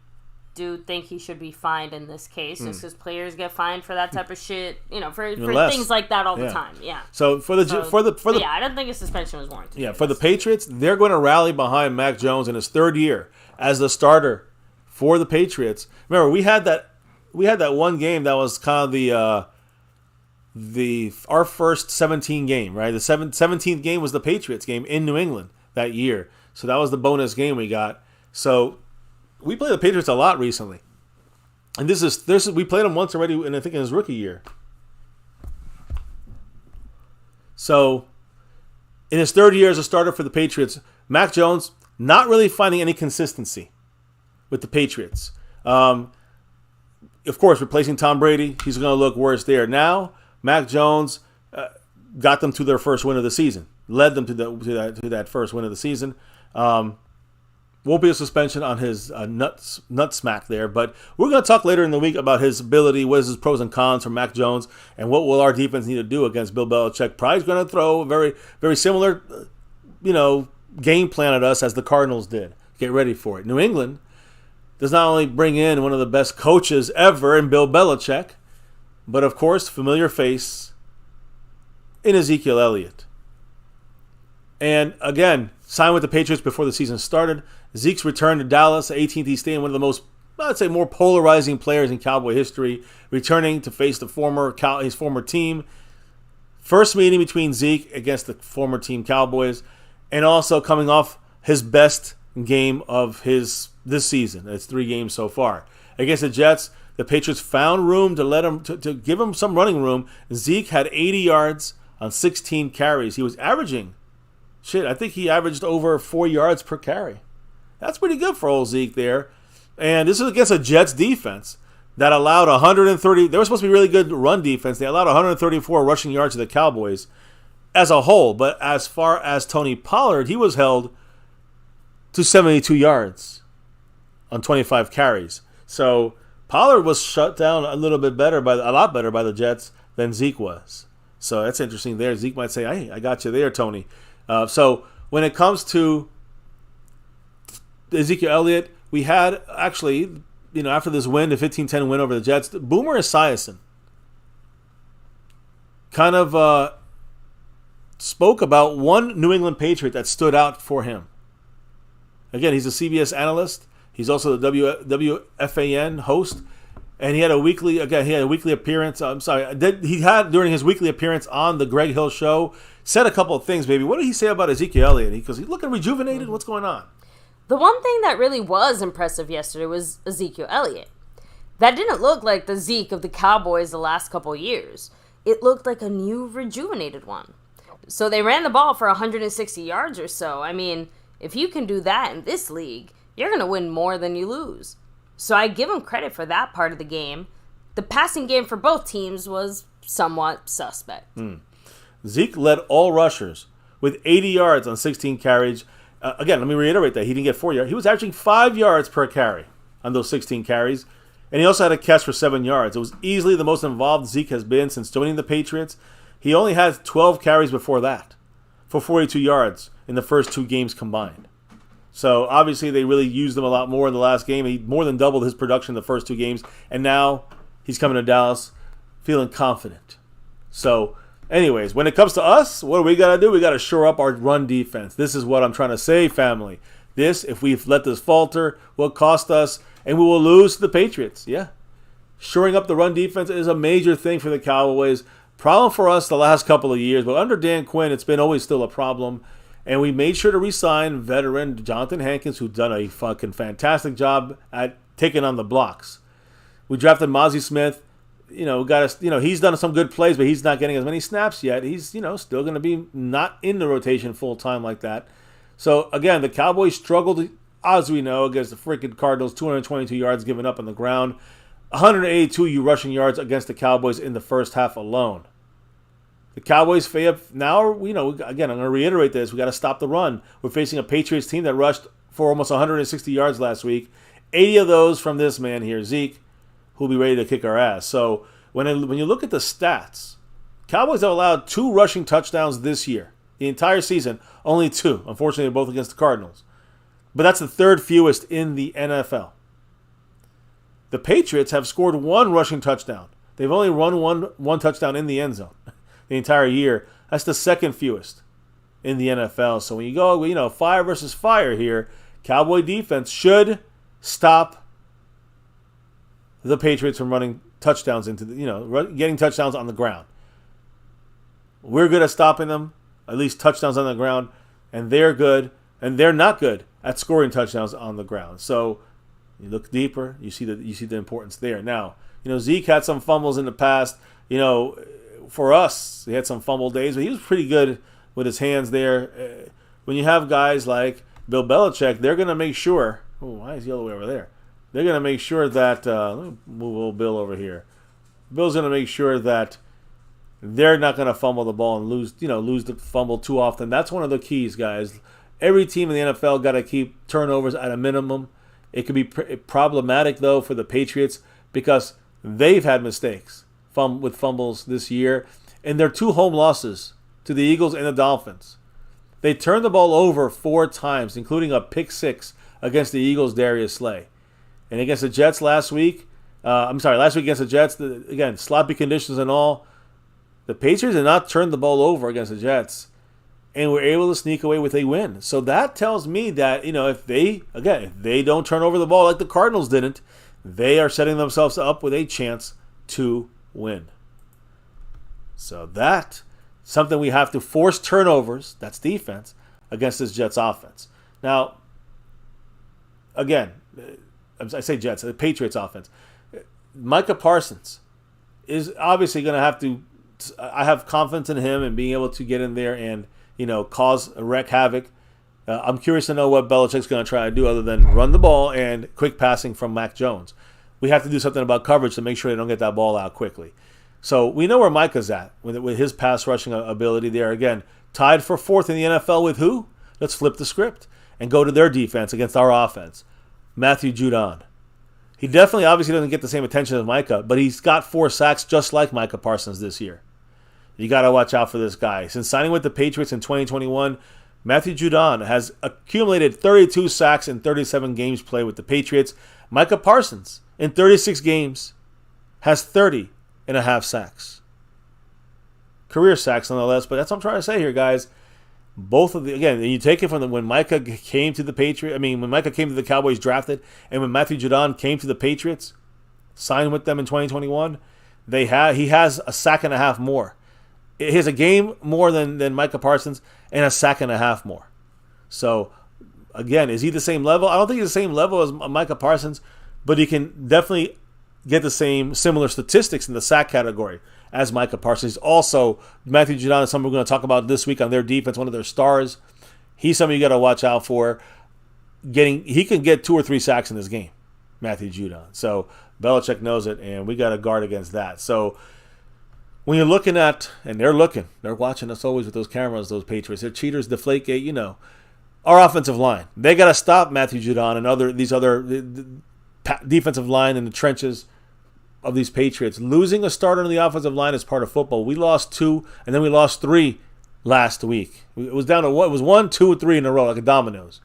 do think he should be fined in this case, just because players get fined for that type of shit, for things like that all the time. Yeah. So for the I don't think a suspension was warranted. Yeah, for the Patriots, they're going to rally behind Mac Jones in his third year as the starter for the Patriots. Remember, we had that one game that was kind of our first 17 game, right? The 17th game was the Patriots game in New England that year. So that was the bonus game we got. So we played the Patriots a lot recently. And we played them once already, and I think in his rookie year. So in his third year as a starter for the Patriots, Mac Jones not really finding any consistency with the Patriots. Of course, replacing Tom Brady, he's going to look worse there. Now, Mac Jones got them to their first win of the season, led them to that first win of the season. Won't be a suspension on his nut smack there, but we're going to talk later in the week about his ability, what is his pros and cons for Mac Jones, and what will our defense need to do against Bill Belichick. Probably going to throw a very, very similar, game plan at us as the Cardinals did. Get ready for it. New England does not only bring in one of the best coaches ever in Bill Belichick, but of course, familiar face in Ezekiel Elliott. And again, signed with the Patriots before the season started. Zeke's return to Dallas, AT&T Stadium, one of the most, I'd say, more polarizing players in Cowboy history, returning to face his former team. First meeting between Zeke against the former team Cowboys, and also coming off his best game of this season. It's 3 games so far. Against the Jets, the Patriots found room to give him some running room. Zeke had 80 yards on 16 carries. He was averaging, I think he averaged over 4 yards per carry. That's pretty good for old Zeke there. And this is against a Jets defense that allowed 130. They were supposed to be really good run defense. They allowed 134 rushing yards to the Cowboys as a whole. But as far as Tony Pollard, he was held to 72 yards on 25 carries. So Pollard was shut down a lot better by the Jets than Zeke was. So that's interesting there. Zeke might say, hey, I got you there, Tony. So when it comes to Ezekiel Elliott, we had actually, after this win, the 15-10 win over the Jets, Boomer Esiason kind of spoke about one New England Patriot that stood out for him. Again, he's a CBS analyst. He's also the WFAN host. And he had a weekly appearance. He had during his weekly appearance on the Greg Hill Show, said a couple of things, baby. What did he say about Ezekiel Elliott? Because he's looking rejuvenated. What's going on? The one thing that really was impressive yesterday was Ezekiel Elliott. That didn't look like the Zeke of the Cowboys the last couple of years. It looked like a new, rejuvenated one. So they ran the ball for 160 yards or so. I mean, if you can do that in this league, you're going to win more than you lose. So I give him credit for that part of the game. The passing game for both teams was somewhat suspect. Zeke led all rushers with 80 yards on 16 carries. Again, let me reiterate that. He didn't get 4 yards. He was averaging 5 yards per carry on those 16 carries. And he also had a catch for 7 yards. It was easily the most involved Zeke has been since joining the Patriots. He only had 12 carries before that for 42 yards in the first 2 games combined. So obviously they really used him a lot more in the last game. He more than doubled his production in the first 2 games. And now he's coming to Dallas feeling confident. So anyways, when it comes to us, what do we got to do? We got to shore up our run defense. This is what I'm trying to say, family. This, if we let this falter, will cost us, and we will lose to the Patriots. Yeah. Shoring up the run defense is a major thing for the Cowboys. Problem for us the last couple of years, but under Dan Quinn, it's been always still a problem. And we made sure to re-sign veteran Jonathan Hankins, who's done a fucking fantastic job at taking on the blocks. We drafted Mozzie Smith. He's done some good plays, but he's not getting as many snaps yet. He's, still going to be not in the rotation full time like that. So, again, the Cowboys struggled, as we know, against the freaking Cardinals, 222 yards given up on the ground, 182 rushing yards against the Cowboys in the first half alone. The Cowboys now, again, I'm going to reiterate this. We got to stop the run. We're facing a Patriots team that rushed for almost 160 yards last week. 80 of those from this man here, Zeke, who'll be ready to kick our ass. So when you look at the stats, Cowboys have allowed 2 rushing touchdowns this year. The entire season, only 2. Unfortunately, both against the Cardinals. But that's the 3rd fewest in the NFL. The Patriots have scored 1 rushing touchdown. They've only run one touchdown in the end zone the entire year. That's the second fewest in the NFL. So when you go, fire versus fire here, Cowboy defense should stop the Patriots from running touchdowns getting touchdowns on the ground. We're good at stopping them, at least touchdowns on the ground, and they're good, and they're not good at scoring touchdowns on the ground. So you look deeper, you see the importance there. Now, Zeke had some fumbles in the past. For us, he had some fumble days, but he was pretty good with his hands there. When you have guys like Bill Belichick, they're going to make sure. Oh, why is he all the way over there? They're going to make sure that. Let me move old Bill over here. Bill's going to make sure that they're not going to fumble the ball and lose the fumble too often. That's one of the keys, guys. Every team in the NFL got to keep turnovers at a minimum. It could be problematic, though, for the Patriots because they've had mistakes with fumbles this year, and their 2 home losses to the Eagles and the Dolphins. They turned the ball over 4 times, including a pick 6 against the Eagles' Darius Slay. And against the Jets last week against the Jets, again, sloppy conditions and all, the Patriots did not turn the ball over against the Jets and were able to sneak away with a win. So that tells me that, if they don't turn over the ball like the Cardinals didn't, they are setting themselves up with a chance to win. So that's something we have to force turnovers, that's defense, against this Jets offense. Now, again, I say Jets, the Patriots offense. Micah Parsons is obviously going to have to, I have confidence in him and being able to get in there and, wreak havoc. I'm curious to know what Belichick's going to try to do other than run the ball and quick passing from Mac Jones. We have to do something about coverage to make sure they don't get that ball out quickly. So we know where Micah's at with his pass rushing ability there. Again, tied for 4th in the NFL with who? Let's flip the script and go to their defense against our offense. Matthew Judon. He definitely obviously doesn't get the same attention as Micah, but he's got 4 sacks just like Micah Parsons this year. You got to watch out for this guy. Since signing with the Patriots in 2021, Matthew Judon has accumulated 32 sacks in 37 games played with the Patriots. Micah Parsons, in 36 games, has 30.5 sacks. Career sacks, nonetheless, but that's what I'm trying to say here, guys. Both of again, you take it from when Micah came to the Patriots, when Micah came to the Cowboys drafted, and when Matthew Judon came to the Patriots, signed with them in 2021, he has a sack and a half more. He has a game more than Micah Parsons and a sack and a half more. So, again, is he the same level? I don't think he's the same level as Micah Parsons, but he can definitely get the similar statistics in the sack category as Micah Parsons. Also, Matthew Judon is someone we're going to talk about this week on their defense, one of their stars. He's somebody you got to watch out for. He can get 2 or 3 sacks in this game, Matthew Judon. So Belichick knows it, and we got to guard against that. So when you're looking at, and they're watching us always with those cameras, those Patriots. They're cheaters, Deflategate, our offensive line. They got to stop Matthew Judon and these other defensive line in the trenches of these Patriots. Losing a starter on the offensive line is part of football. We lost 2, and then we lost 3 last week. It was down to what? It was 1, 2, 3 in a row, like a dominoes.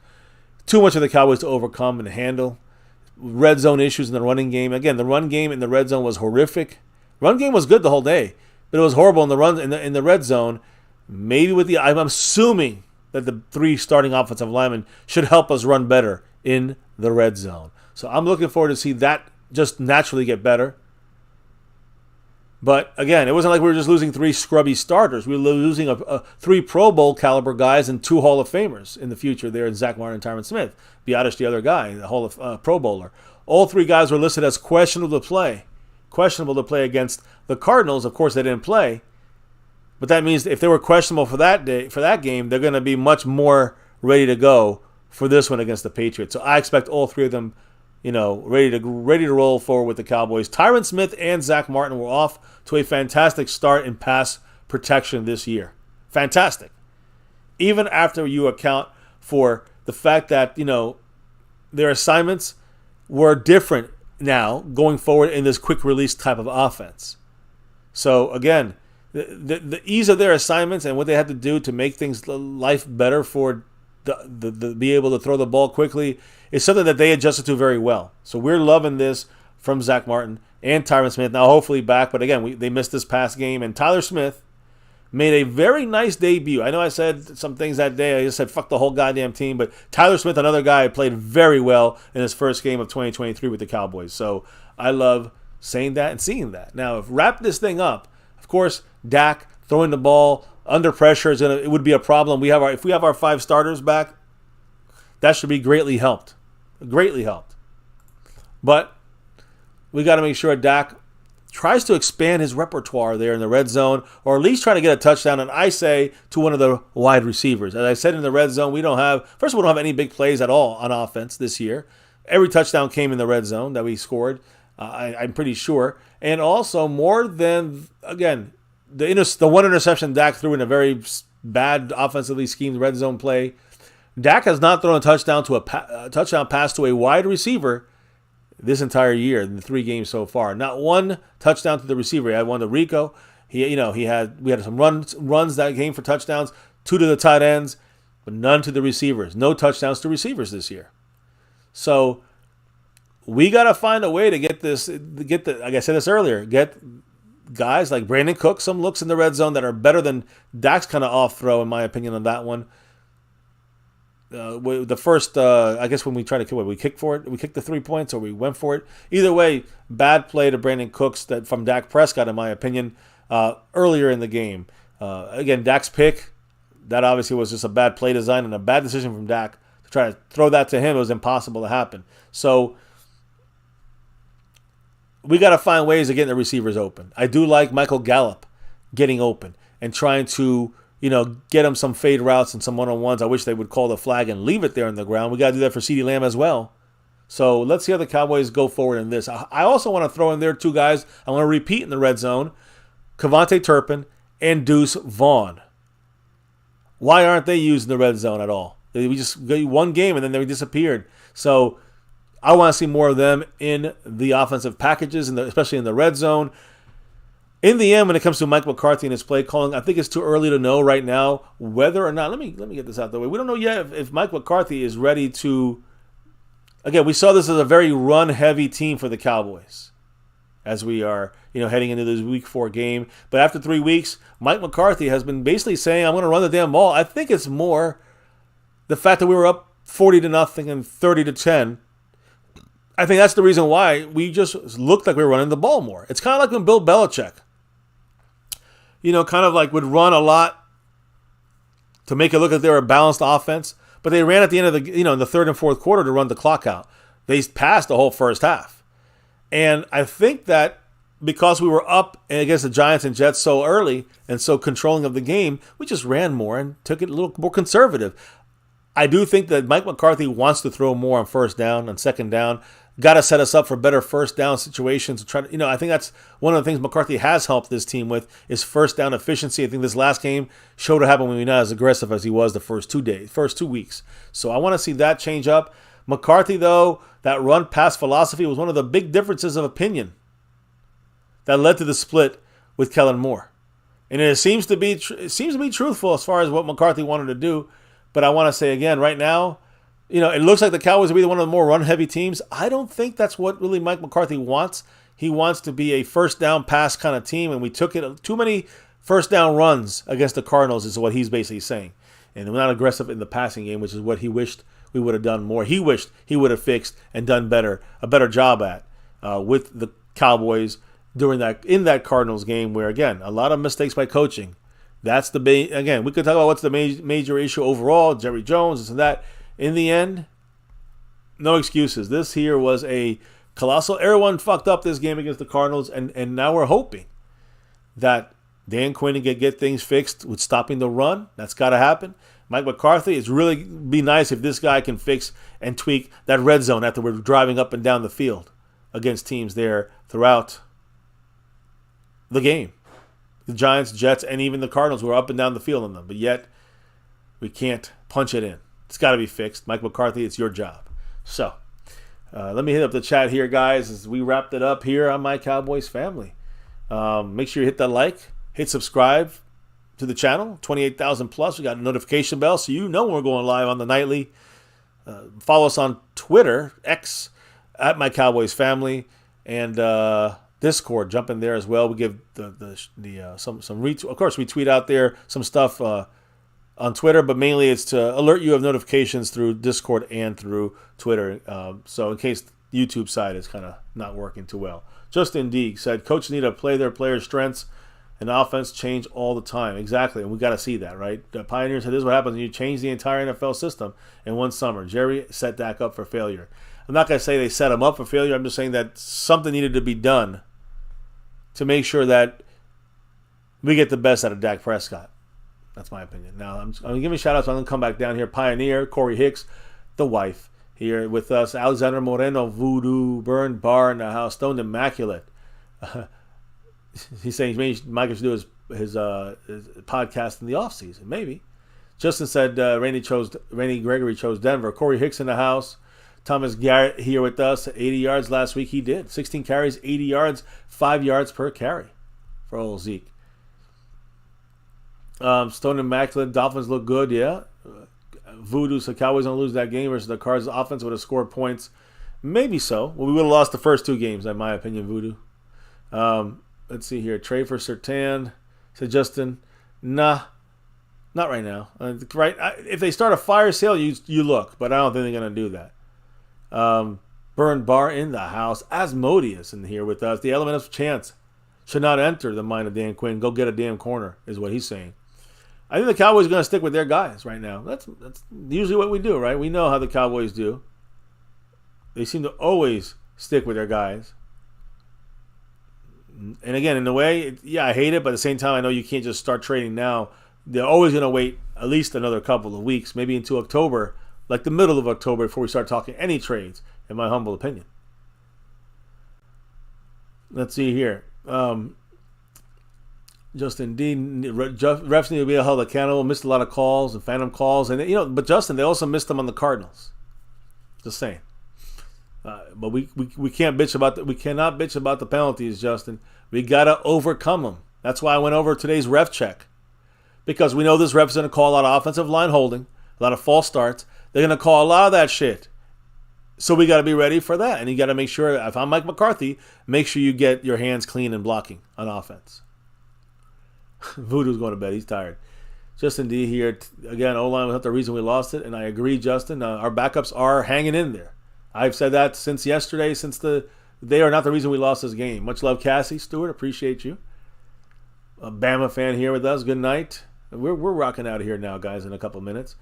Too much for the Cowboys to overcome and handle. Red zone issues in the running game. Again, the run game in the red zone was horrific. Run game was good the whole day, but it was horrible in the red zone. Maybe I'm assuming that the 3 starting offensive linemen should help us run better in the red zone. So I'm looking forward to see that just naturally get better. But again, it wasn't like we were just losing 3 scrubby starters. We were losing 3 Pro Bowl caliber guys and 2 Hall of Famers in the future there in Zach Martin and Tyron Smith. Biotish, the other guy, the Hall of Pro Bowler. All 3 guys were listed as questionable to play. Questionable to play against the Cardinals. Of course, they didn't play. But that means if they were questionable for that game, they're going to be much more ready to go for this one against the Patriots. So I expect all 3 of them, ready to roll forward with the Cowboys. Tyron Smith and Zach Martin were off to a fantastic start in pass protection this year. Fantastic. Even after you account for the fact that, their assignments were different now going forward in this quick release type of offense. So again, the ease of their assignments and what they had to do to make things life better for the be able to throw the ball quickly is something that they adjusted to very well. So we're loving this from Zach Martin and Tyron Smith. Now, hopefully back, but again, they missed this past game. And Tyler Smith made a very nice debut. I know I said some things that day. I just said, fuck the whole goddamn team. But Tyler Smith, another guy, played very well in his first game of 2023 with the Cowboys. So I love saying that and seeing that. Now, if wrap this thing up, of course, Dak throwing the ball under pressure it would be a problem. If we have our 5 starters back, that should be greatly helped. Greatly helped. But we got to make sure Dak tries to expand his repertoire there in the red zone, or at least try to get a touchdown, and I say to one of the wide receivers. As I said in the red zone, we don't have any big plays at all on offense this year. Every touchdown came in the red zone that we scored, I'm pretty sure. And also more than, again, the one interception Dak threw in a very bad offensively schemed red zone play. Dak has not thrown a touchdown touchdown pass to a wide receiver this entire year in the 3 games so far. Not one touchdown to the receiver. He had one to Rico. We had some runs that came for touchdowns, 2 to the tight ends, but none to the receivers. No touchdowns to receivers this year. So we got to find a way to like I said this earlier, get guys like Brandon Cook some looks in the red zone that are better than Dak's kind of off throw, in my opinion, on that one. The first, I guess when we tried to kill it, we kicked for it. We kicked the 3 points, or we went for it. Either way, bad play to Brandon Cooks from Dak Prescott, in my opinion, earlier in the game. Again, Dak's pick, that obviously was just a bad play design and a bad decision from Dak to try to throw that to him. It was impossible to happen. So we got to find ways of getting the receivers open. I do like Michael Gallup getting open and trying to get him some fade routes and some one-on-ones. I wish they would call the flag and leave it there on the ground. We got to do that for CeeDee Lamb as well. So let's see how the Cowboys go forward in this. I also want to throw in there 2 guys I want to repeat in the red zone, Kevontae Turpin and Deuce Vaughn. Why aren't they used in the red zone at all? We just got 1 game and then they disappeared. So I want to see more of them in the offensive packages, especially in the red zone. In the end, when it comes to Mike McCarthy and his play calling, I think it's too early to know right now whether or not. Let me get this out the way. We don't know yet if Mike McCarthy is ready to. Again, we saw this as a very run-heavy team for the Cowboys, as we are heading into this Week 4 game. But after 3 weeks, Mike McCarthy has been basically saying, "I'm going to run the damn ball." I think it's more the fact that we were up 40-0 and 30-10. I think that's the reason why we just looked like we were running the ball more. It's kind of like when Bill Belichick, kind of like would run a lot to make it look like they were a balanced offense, but they ran at the end of in the 3rd and 4th quarter to run the clock out. They passed the whole first half. And I think that because we were up against the Giants and Jets so early and so controlling of the game, we just ran more and took it a little more conservative. I do think that Mike McCarthy wants to throw more on first down, on second down. Got to set us up for better first down situations. To try to, I think that's one of the things McCarthy has helped this team with is first down efficiency. I think this last game showed what happened when we're not as aggressive as he was the first 2 weeks. So I want to see that change up. McCarthy, though, that run-pass philosophy was one of the big differences of opinion that led to the split with Kellen Moore. And it seems to be truthful as far as what McCarthy wanted to do. But I want to say again, right now, it looks like the Cowboys will be one of the more run-heavy teams. I don't think that's what really Mike McCarthy wants. He wants to be a first-down pass kind of team, and we took it too many first-down runs against the Cardinals is what he's basically saying. And we're not aggressive in the passing game, which is what he wished we would have done more. He wished he would have fixed and done a better job at with the Cowboys in that Cardinals game where, again, a lot of mistakes by coaching. That's again, we could talk about what's the major issue overall, Jerry Jones, this and that. In the end, no excuses. This here was a colossal. Everyone fucked up this game against the Cardinals, and now we're hoping that Dan Quinn can get things fixed with stopping the run. That's got to happen. Mike McCarthy, it's really be nice if this guy can fix and tweak that red zone after we're driving up and down the field against teams there throughout the game. The Giants, Jets, and even the Cardinals were up and down the field on them, but yet we can't punch it in. It's got to be fixed. Mike McCarthy, it's your job. So, let me hit up the chat here, guys, as we wrapped it up here on My Cowboys Family. Make sure you hit that like, hit subscribe to the channel, 28,000 plus. We got a notification bell, so you know when we're going live on the nightly. Follow us on Twitter, X, at My Cowboys Family. and Discord. Jump in there as well. We give some retweet. Of course, we tweet out there some stuff on Twitter, but mainly it's to alert you of notifications through Discord and through Twitter. So in case the YouTube side is kind of not working too well. Justin D said, coaches need to play their players' strengths, and offense change all the time. Exactly, and we got to see that, right? The Pioneer said, this is what happens when you change the entire NFL system in one summer. Jerry set Dak up for failure. I'm not going to say they set him up for failure. I'm just saying that something needed to be done to make sure that we get the best out of Dak Prescott. That's my opinion. Now, I'm giving shout-outs. I'm going to come back down here. Pioneer, Corey Hicks, the wife, here with us. Alexander Moreno, Voodoo, Burn Bar in the house, Stoned Immaculate. He's saying maybe Michael should do his podcast in the offseason. Maybe. Justin said Randy Gregory chose Denver. Corey Hicks in the house. Thomas Garrett here with us. 80 yards last week. He did. 16 carries, 80 yards, 5 yards per carry for old Zeke. Stone Immaculate. Dolphins look good, yeah. Voodoo, so Cowboys don't lose that game versus the Cards. The offense would have scored points. Maybe so. Well, we would have lost the first 2 games, in my opinion, Voodoo. Let's see here. Trey for Sertan. Said Justin, nah, not right now. If they start a fire sale, you look, but I don't think they're going to do that. Burn Bar in the house. Asmodeus in here with us. The element of chance should not enter the mind of Dan Quinn. Go get a damn corner is what he's saying. I think the Cowboys are going to stick with their guys right now. That's usually what we do, right? We know how the Cowboys do. They seem to always stick with their guys. And again, in a way, yeah, I hate it, but at the same time, I know you can't just start trading now. They're always going to wait at least another couple of weeks, maybe into October, like the middle of October, before we start talking any trades, in my humble opinion. Let's see here. Justin D. Refs need to be held accountable. Missed a lot of calls and phantom calls, and but Justin, they also missed them on the Cardinals. Just saying. But we can't bitch about we cannot bitch about the penalties, Justin. We gotta overcome them. That's why I went over today's ref check, because we know this ref's gonna call a lot of offensive line holding, a lot of false starts. They're gonna call a lot of that shit. So we gotta be ready for that, and you gotta make sure. If I'm Mike McCarthy, make sure you get your hands clean and blocking on offense. Voodoo's going to bed. He's tired. Justin D here again. O-line was not the reason we lost it, and I agree, Justin. Our backups are hanging in there. I've said that since yesterday, they are not the reason we lost this game. Much love, Cassie Stewart. Appreciate you. A Bama fan here with us. Good night. We're rocking out of here now, guys, in a couple minutes.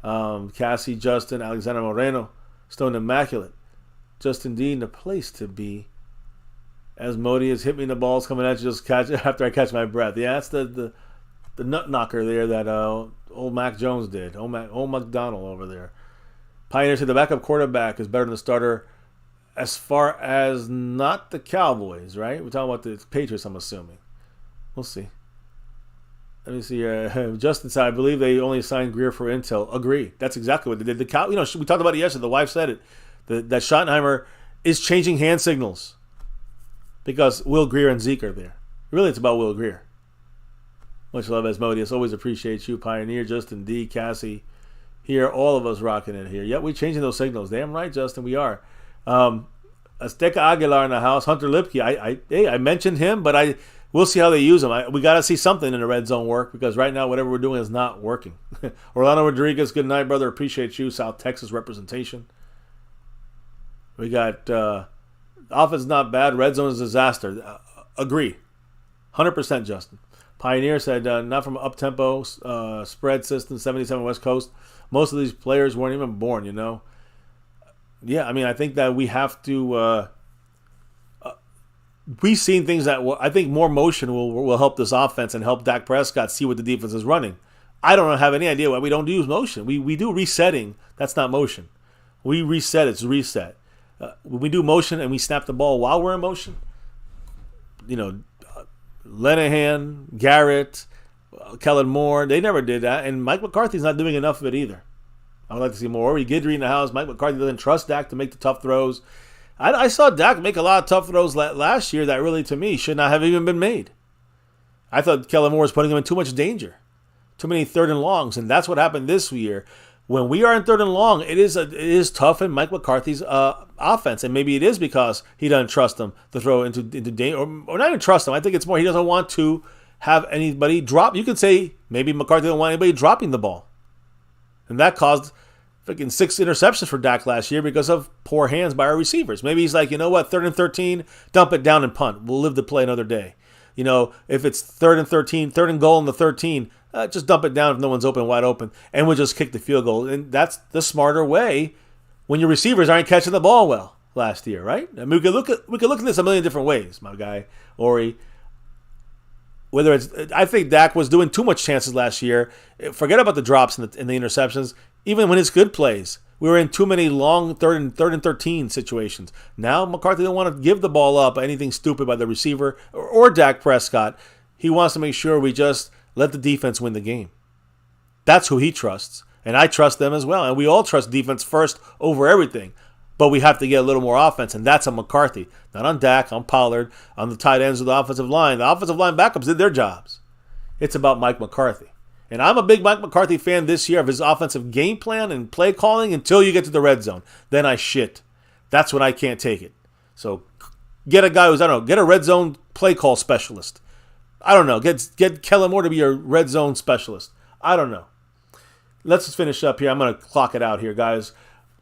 Cassie, Justin, Alexander Moreno, Stone Immaculate. Justin D, the place to be. Asmodeus hit me in the balls coming at you, just catch after I catch my breath. Yeah, that's the nut knocker there that old Mac Jones did. Old McDonald over there. Pioneer said the backup quarterback is better than the starter as far as not the Cowboys, right? We're talking about the Patriots, I'm assuming. We'll see. Let me see. Justin said, I believe they only signed Greer for intel. Agree. That's exactly what they did. We talked about it yesterday. The wife said it. That Schottenheimer is changing hand signals because Will Greer and Zeke are there. Really, it's about Will Greer. Much love, Asmodeus. Always appreciate you, Pioneer, Justin D, Cassie. Here, all of us rocking it here. Yep, we're changing those signals. Damn right, Justin, we are. Azteca Aguilar in the house. Hunter Lipke. I mentioned him, but we'll see how they use him. We got to see something in the red zone work, because right now whatever we're doing is not working. Orlando Rodriguez, good night, brother. Appreciate you. South Texas representation. We got offense not bad. Red zone is a disaster. Agree. 100%, Justin. Pioneer said not from up-tempo spread system, 77 West Coast. Most of these players weren't even born, Yeah, I mean, I think that we have to we've seen things that I think more motion will help this offense and help Dak Prescott see what the defense is running. I don't have any idea why we don't use motion. We do resetting. That's not motion. We reset. It's reset. When we do motion and we snap the ball while we're in motion, Lenahan, Garrett, Kellen Moore, they never did that. And Mike McCarthy's not doing enough of it either. I would like to see more. Guidry in the house. Mike McCarthy doesn't trust Dak to make the tough throws. I saw Dak make a lot of tough throws last year that really, to me, should not have even been made. I thought Kellen Moore was putting him in too much danger. Too many third and longs. And that's what happened this year. when we are in third and long, it is tough in Mike McCarthy's offense, and maybe it is because he doesn't trust them to throw into danger, or not even trust them. I think it's more he doesn't want to have anybody drop. You could say maybe McCarthy doesn't want anybody dropping the ball, and that caused freaking 6 interceptions for Dak last year because of poor hands by our receivers. Maybe he's like, you know what, 3rd and 13, dump it down and punt. We'll live to play another day. You know, if it's 3rd and 13, 3rd and goal in the 13, just dump it down if no one's wide open, and we'll just kick the field goal. And that's the smarter way when your receivers aren't catching the ball well last year, right? I mean, we could look at this a million different ways, my guy, Ori. Whether it's, I think Dak was doing too much chances last year. Forget about the drops and the interceptions. Even when it's good plays, we were in too many long 3rd and 13 situations. Now McCarthy don't want to give the ball up anything stupid by the receiver or Dak Prescott. He wants to make sure we just let the defense win the game. That's who he trusts, and I trust them as well. And we all trust defense first over everything. But we have to get a little more offense, and that's on McCarthy. Not on Dak, on Pollard, on the tight ends of the offensive line. The offensive line backups did their jobs. It's about Mike McCarthy. And I'm a big Mike McCarthy fan this year of his offensive game plan and play calling until you get to the red zone. Then I shit. That's when I can't take it. So get a guy who's, I don't know, get a red zone play call specialist. I don't know. Get Kellen Moore to be your red zone specialist. I don't know. Let's just finish up here. I'm going to clock it out here, guys.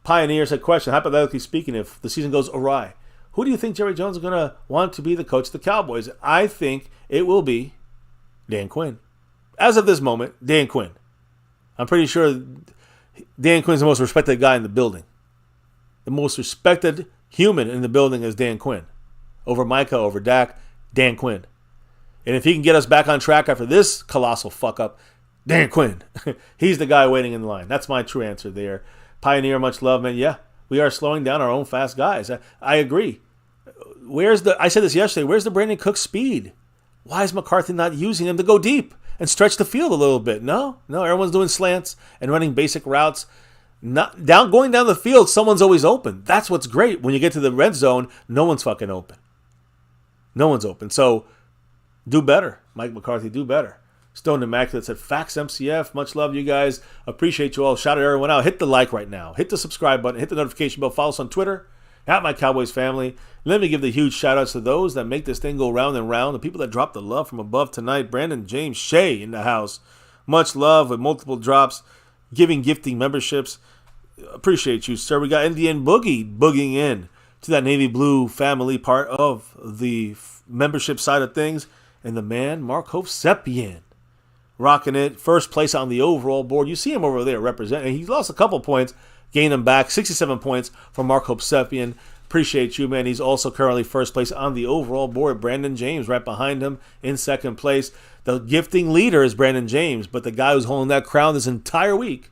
Pioneer said, question, hypothetically speaking, if the season goes awry, who do you think Jerry Jones is going to want to be the coach of the Cowboys? I think it will be Dan Quinn. As of this moment, Dan Quinn. I'm pretty sure Dan Quinn's the most respected guy in the building. The most respected human in the building is Dan Quinn. Over Micah, over Dak, Dan Quinn. And if he can get us back on track after this colossal fuck-up, Dan Quinn. He's the guy waiting in line. That's my true answer there. Pioneer, much love, man. Yeah, we are slowing down our own fast guys. I agree. I said this yesterday, where's the Brandon Cook speed? Why is McCarthy not using him to go deep and stretch the field a little bit? No, everyone's doing slants and running basic routes. Going down the field, someone's always open. That's what's great. When you get to the red zone, no one's fucking open. No one's open. So do better, Mike McCarthy, do better. Stone Immaculate said, Facts MCF. Much love, you guys. Appreciate you all. Shout out everyone out. Hit the like right now. Hit the subscribe button. Hit the notification bell. Follow us on Twitter, at MyCowboysFamily. Let me give the huge shout outs to those that make this thing go round and round. The people that drop the love from above tonight. Brandon James Shea in the house. Much love with multiple drops. Gifting memberships. Appreciate you, sir. We got Indian Boogie boogieing in to that Navy Blue family part of the membership side of things. And the man, Mark Hovsepian. Rocking it. First place on the overall board. You see him over there representing. He lost a couple points. Gained them back. 67 points for Mark Hovsepian. Appreciate you, man. He's also currently first place on the overall board. Brandon James right behind him in second place. The gifting leader is Brandon James, but the guy who's holding that crown this entire week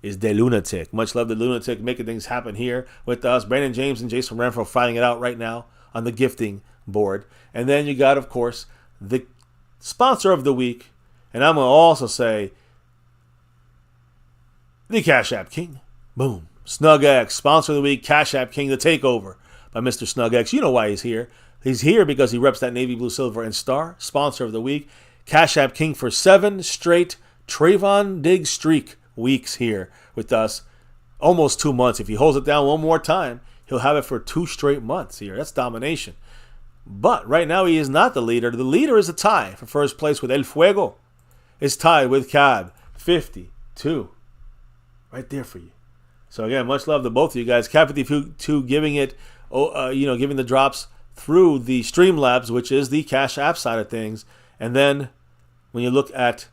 is the Lunatic. Much love to Lunatic making things happen here with us. Brandon James and Jason Renfro fighting it out right now on the gifting board. And then you got, of course, the sponsor of the week. And I'm going to also say the Cash App King. Boom. SnugX, sponsor of the week, Cash App King, the takeover by Mr. SnugX. You know why he's here. He's here because he reps that Navy Blue, Silver, and Star. Sponsor of the week, Cash App King for 7 straight Trayvon Diggs streak weeks here with us. Almost 2 months. If he holds it down one more time, he'll have it for 2 straight months here. That's domination. But right now he is not the leader. The leader is a tie for first place with El Fuego. Is tied with Cab, 52. Right there for you. So again, much love to both of you guys. Cab 52 giving it, giving the drops through the Streamlabs, which is the Cash App side of things. And then when you look at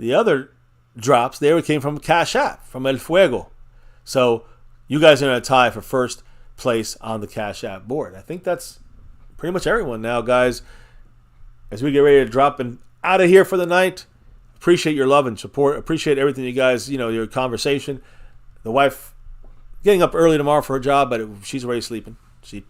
the other drops, they came from Cash App, from El Fuego. So you guys are in a tie for first place on the Cash App board. I think that's pretty much everyone now, guys. As we get ready to drop out of here for the night, appreciate your love and support. Appreciate everything you guys, your conversation. The wife getting up early tomorrow for her job, but she's already sleeping.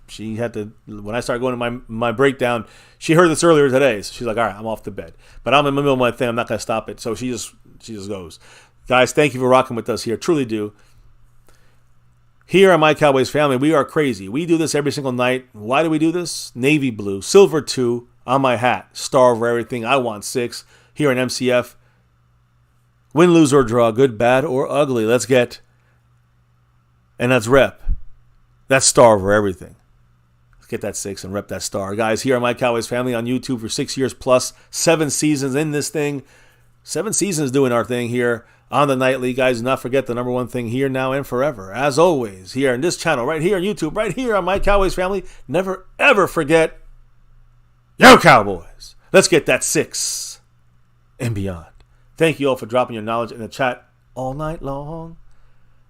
She had to, when I started going to my breakdown, she heard this earlier today. So she's like, all right, I'm off to bed. But I'm in the middle of my thing. I'm not going to stop it. So she just goes. Guys, thank you for rocking with us here. Truly do. Here on My Cowboys Family, we are crazy. We do this every single night. Why do we do this? Navy blue, silver 2 on my hat. Star over everything. I want 6 here in MCF. Win, lose, or draw, good, bad, or ugly. Let's get, and let's rep that star over everything. Let's get that 6 and rep that star. Guys, here on My Cowboys Family on YouTube for 6 years plus, 7 seasons in this thing. 7 seasons doing our thing here on the nightly. Guys, do not forget the number one thing here, now, and forever. As always, here on this channel, right here on YouTube, right here on My Cowboys Family. Never, ever forget, Yo Cowboys! Let's get that 6 and beyond. Thank you all for dropping your knowledge in the chat all night long.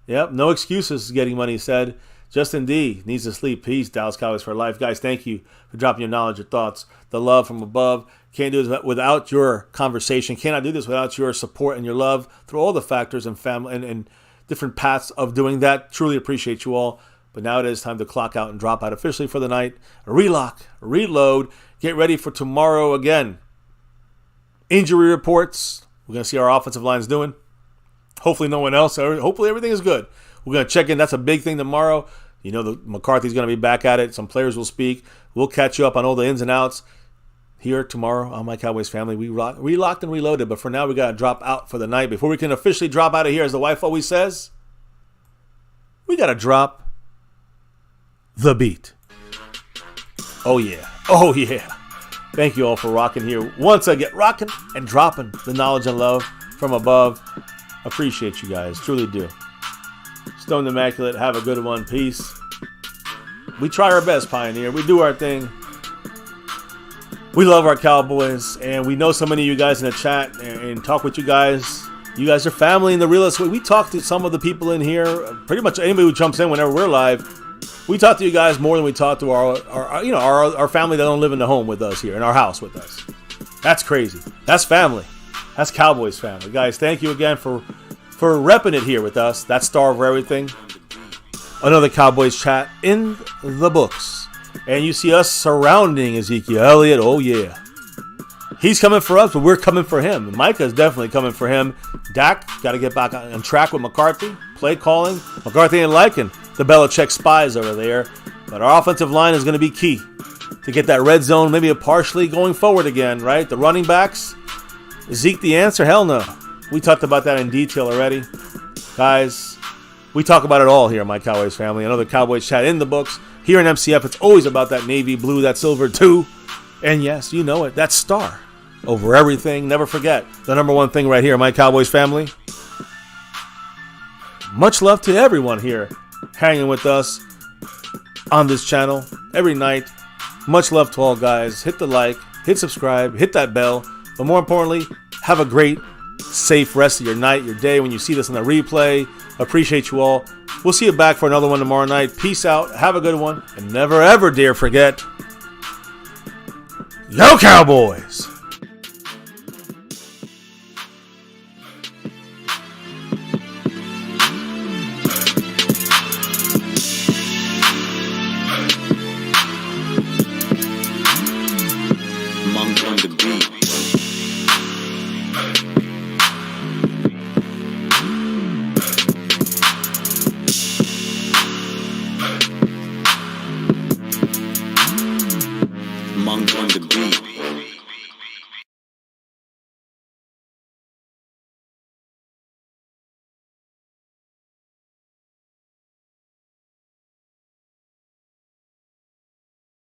Yep, no excuses getting money said. Justin D needs to sleep. Peace, Dallas Cowboys for life. Guys, thank you for dropping your knowledge, your thoughts, the love from above. Can't do this without your conversation. Cannot do this without your support and your love through all the factors and family and different paths of doing that. Truly appreciate you all. But now it is time to clock out and drop out officially for the night. Relock, reload, get ready for tomorrow again. Injury reports. We're going to see how our offensive line's doing. Hopefully no one else. Hopefully everything is good. We're going to check in. That's a big thing tomorrow. You know, McCarthy's going to be back at it. Some players will speak. We'll catch you up on all the ins and outs here tomorrow on My Cowboys Family. We relocked and reloaded, but for now we got to drop out for the night. Before we can officially drop out of here, as the wife always says, we got to drop the beat. Oh, yeah. Oh, yeah. Thank you all for rocking here. Once I get rocking and dropping the knowledge and love from above. Appreciate you guys. Truly do. Stone Immaculate. Have a good one. Peace. We try our best, Pioneer. We do our thing. We love our Cowboys. And we know so many of you guys in the chat and talk with you guys. You guys are family in the realest way. We talk to some of the people in here. Pretty much anybody who jumps in whenever we're live. We talk to you guys more than we talk to our family that don't live in the home with us here, in our house with us. That's crazy. That's family. That's Cowboys family. Guys, thank you again for repping it here with us. That's star over everything. Another Cowboys chat in the books. And you see us surrounding Ezekiel Elliott. Oh, yeah. He's coming for us, but we're coming for him. Micah's definitely coming for him. Dak got to get back on track with McCarthy. Play calling. McCarthy ain't liking the Belichick spies over there. But our offensive line is going to be key to get that red zone maybe partially going forward again, right? The running backs. Is Zeke the answer? Hell no. We talked about that in detail already. Guys, we talk about it all here on My Cowboys Family. Another Cowboys chat in the books. Here in MCF, it's always about that navy blue, that silver too. And yes, you know it. That star over everything. Never forget the number one thing right here, My Cowboys Family. Much love to everyone here hanging with us on this channel every night. Much love to all guys. Hit the like, hit subscribe, hit that bell. But more importantly, have a great, safe rest of your night, your day when you see this on the replay. Appreciate you all. We'll see you back for another one tomorrow night. Peace out. Have a good one. And never ever dare forget, Yo Cowboys! Monk on the beat. Monk on the beat.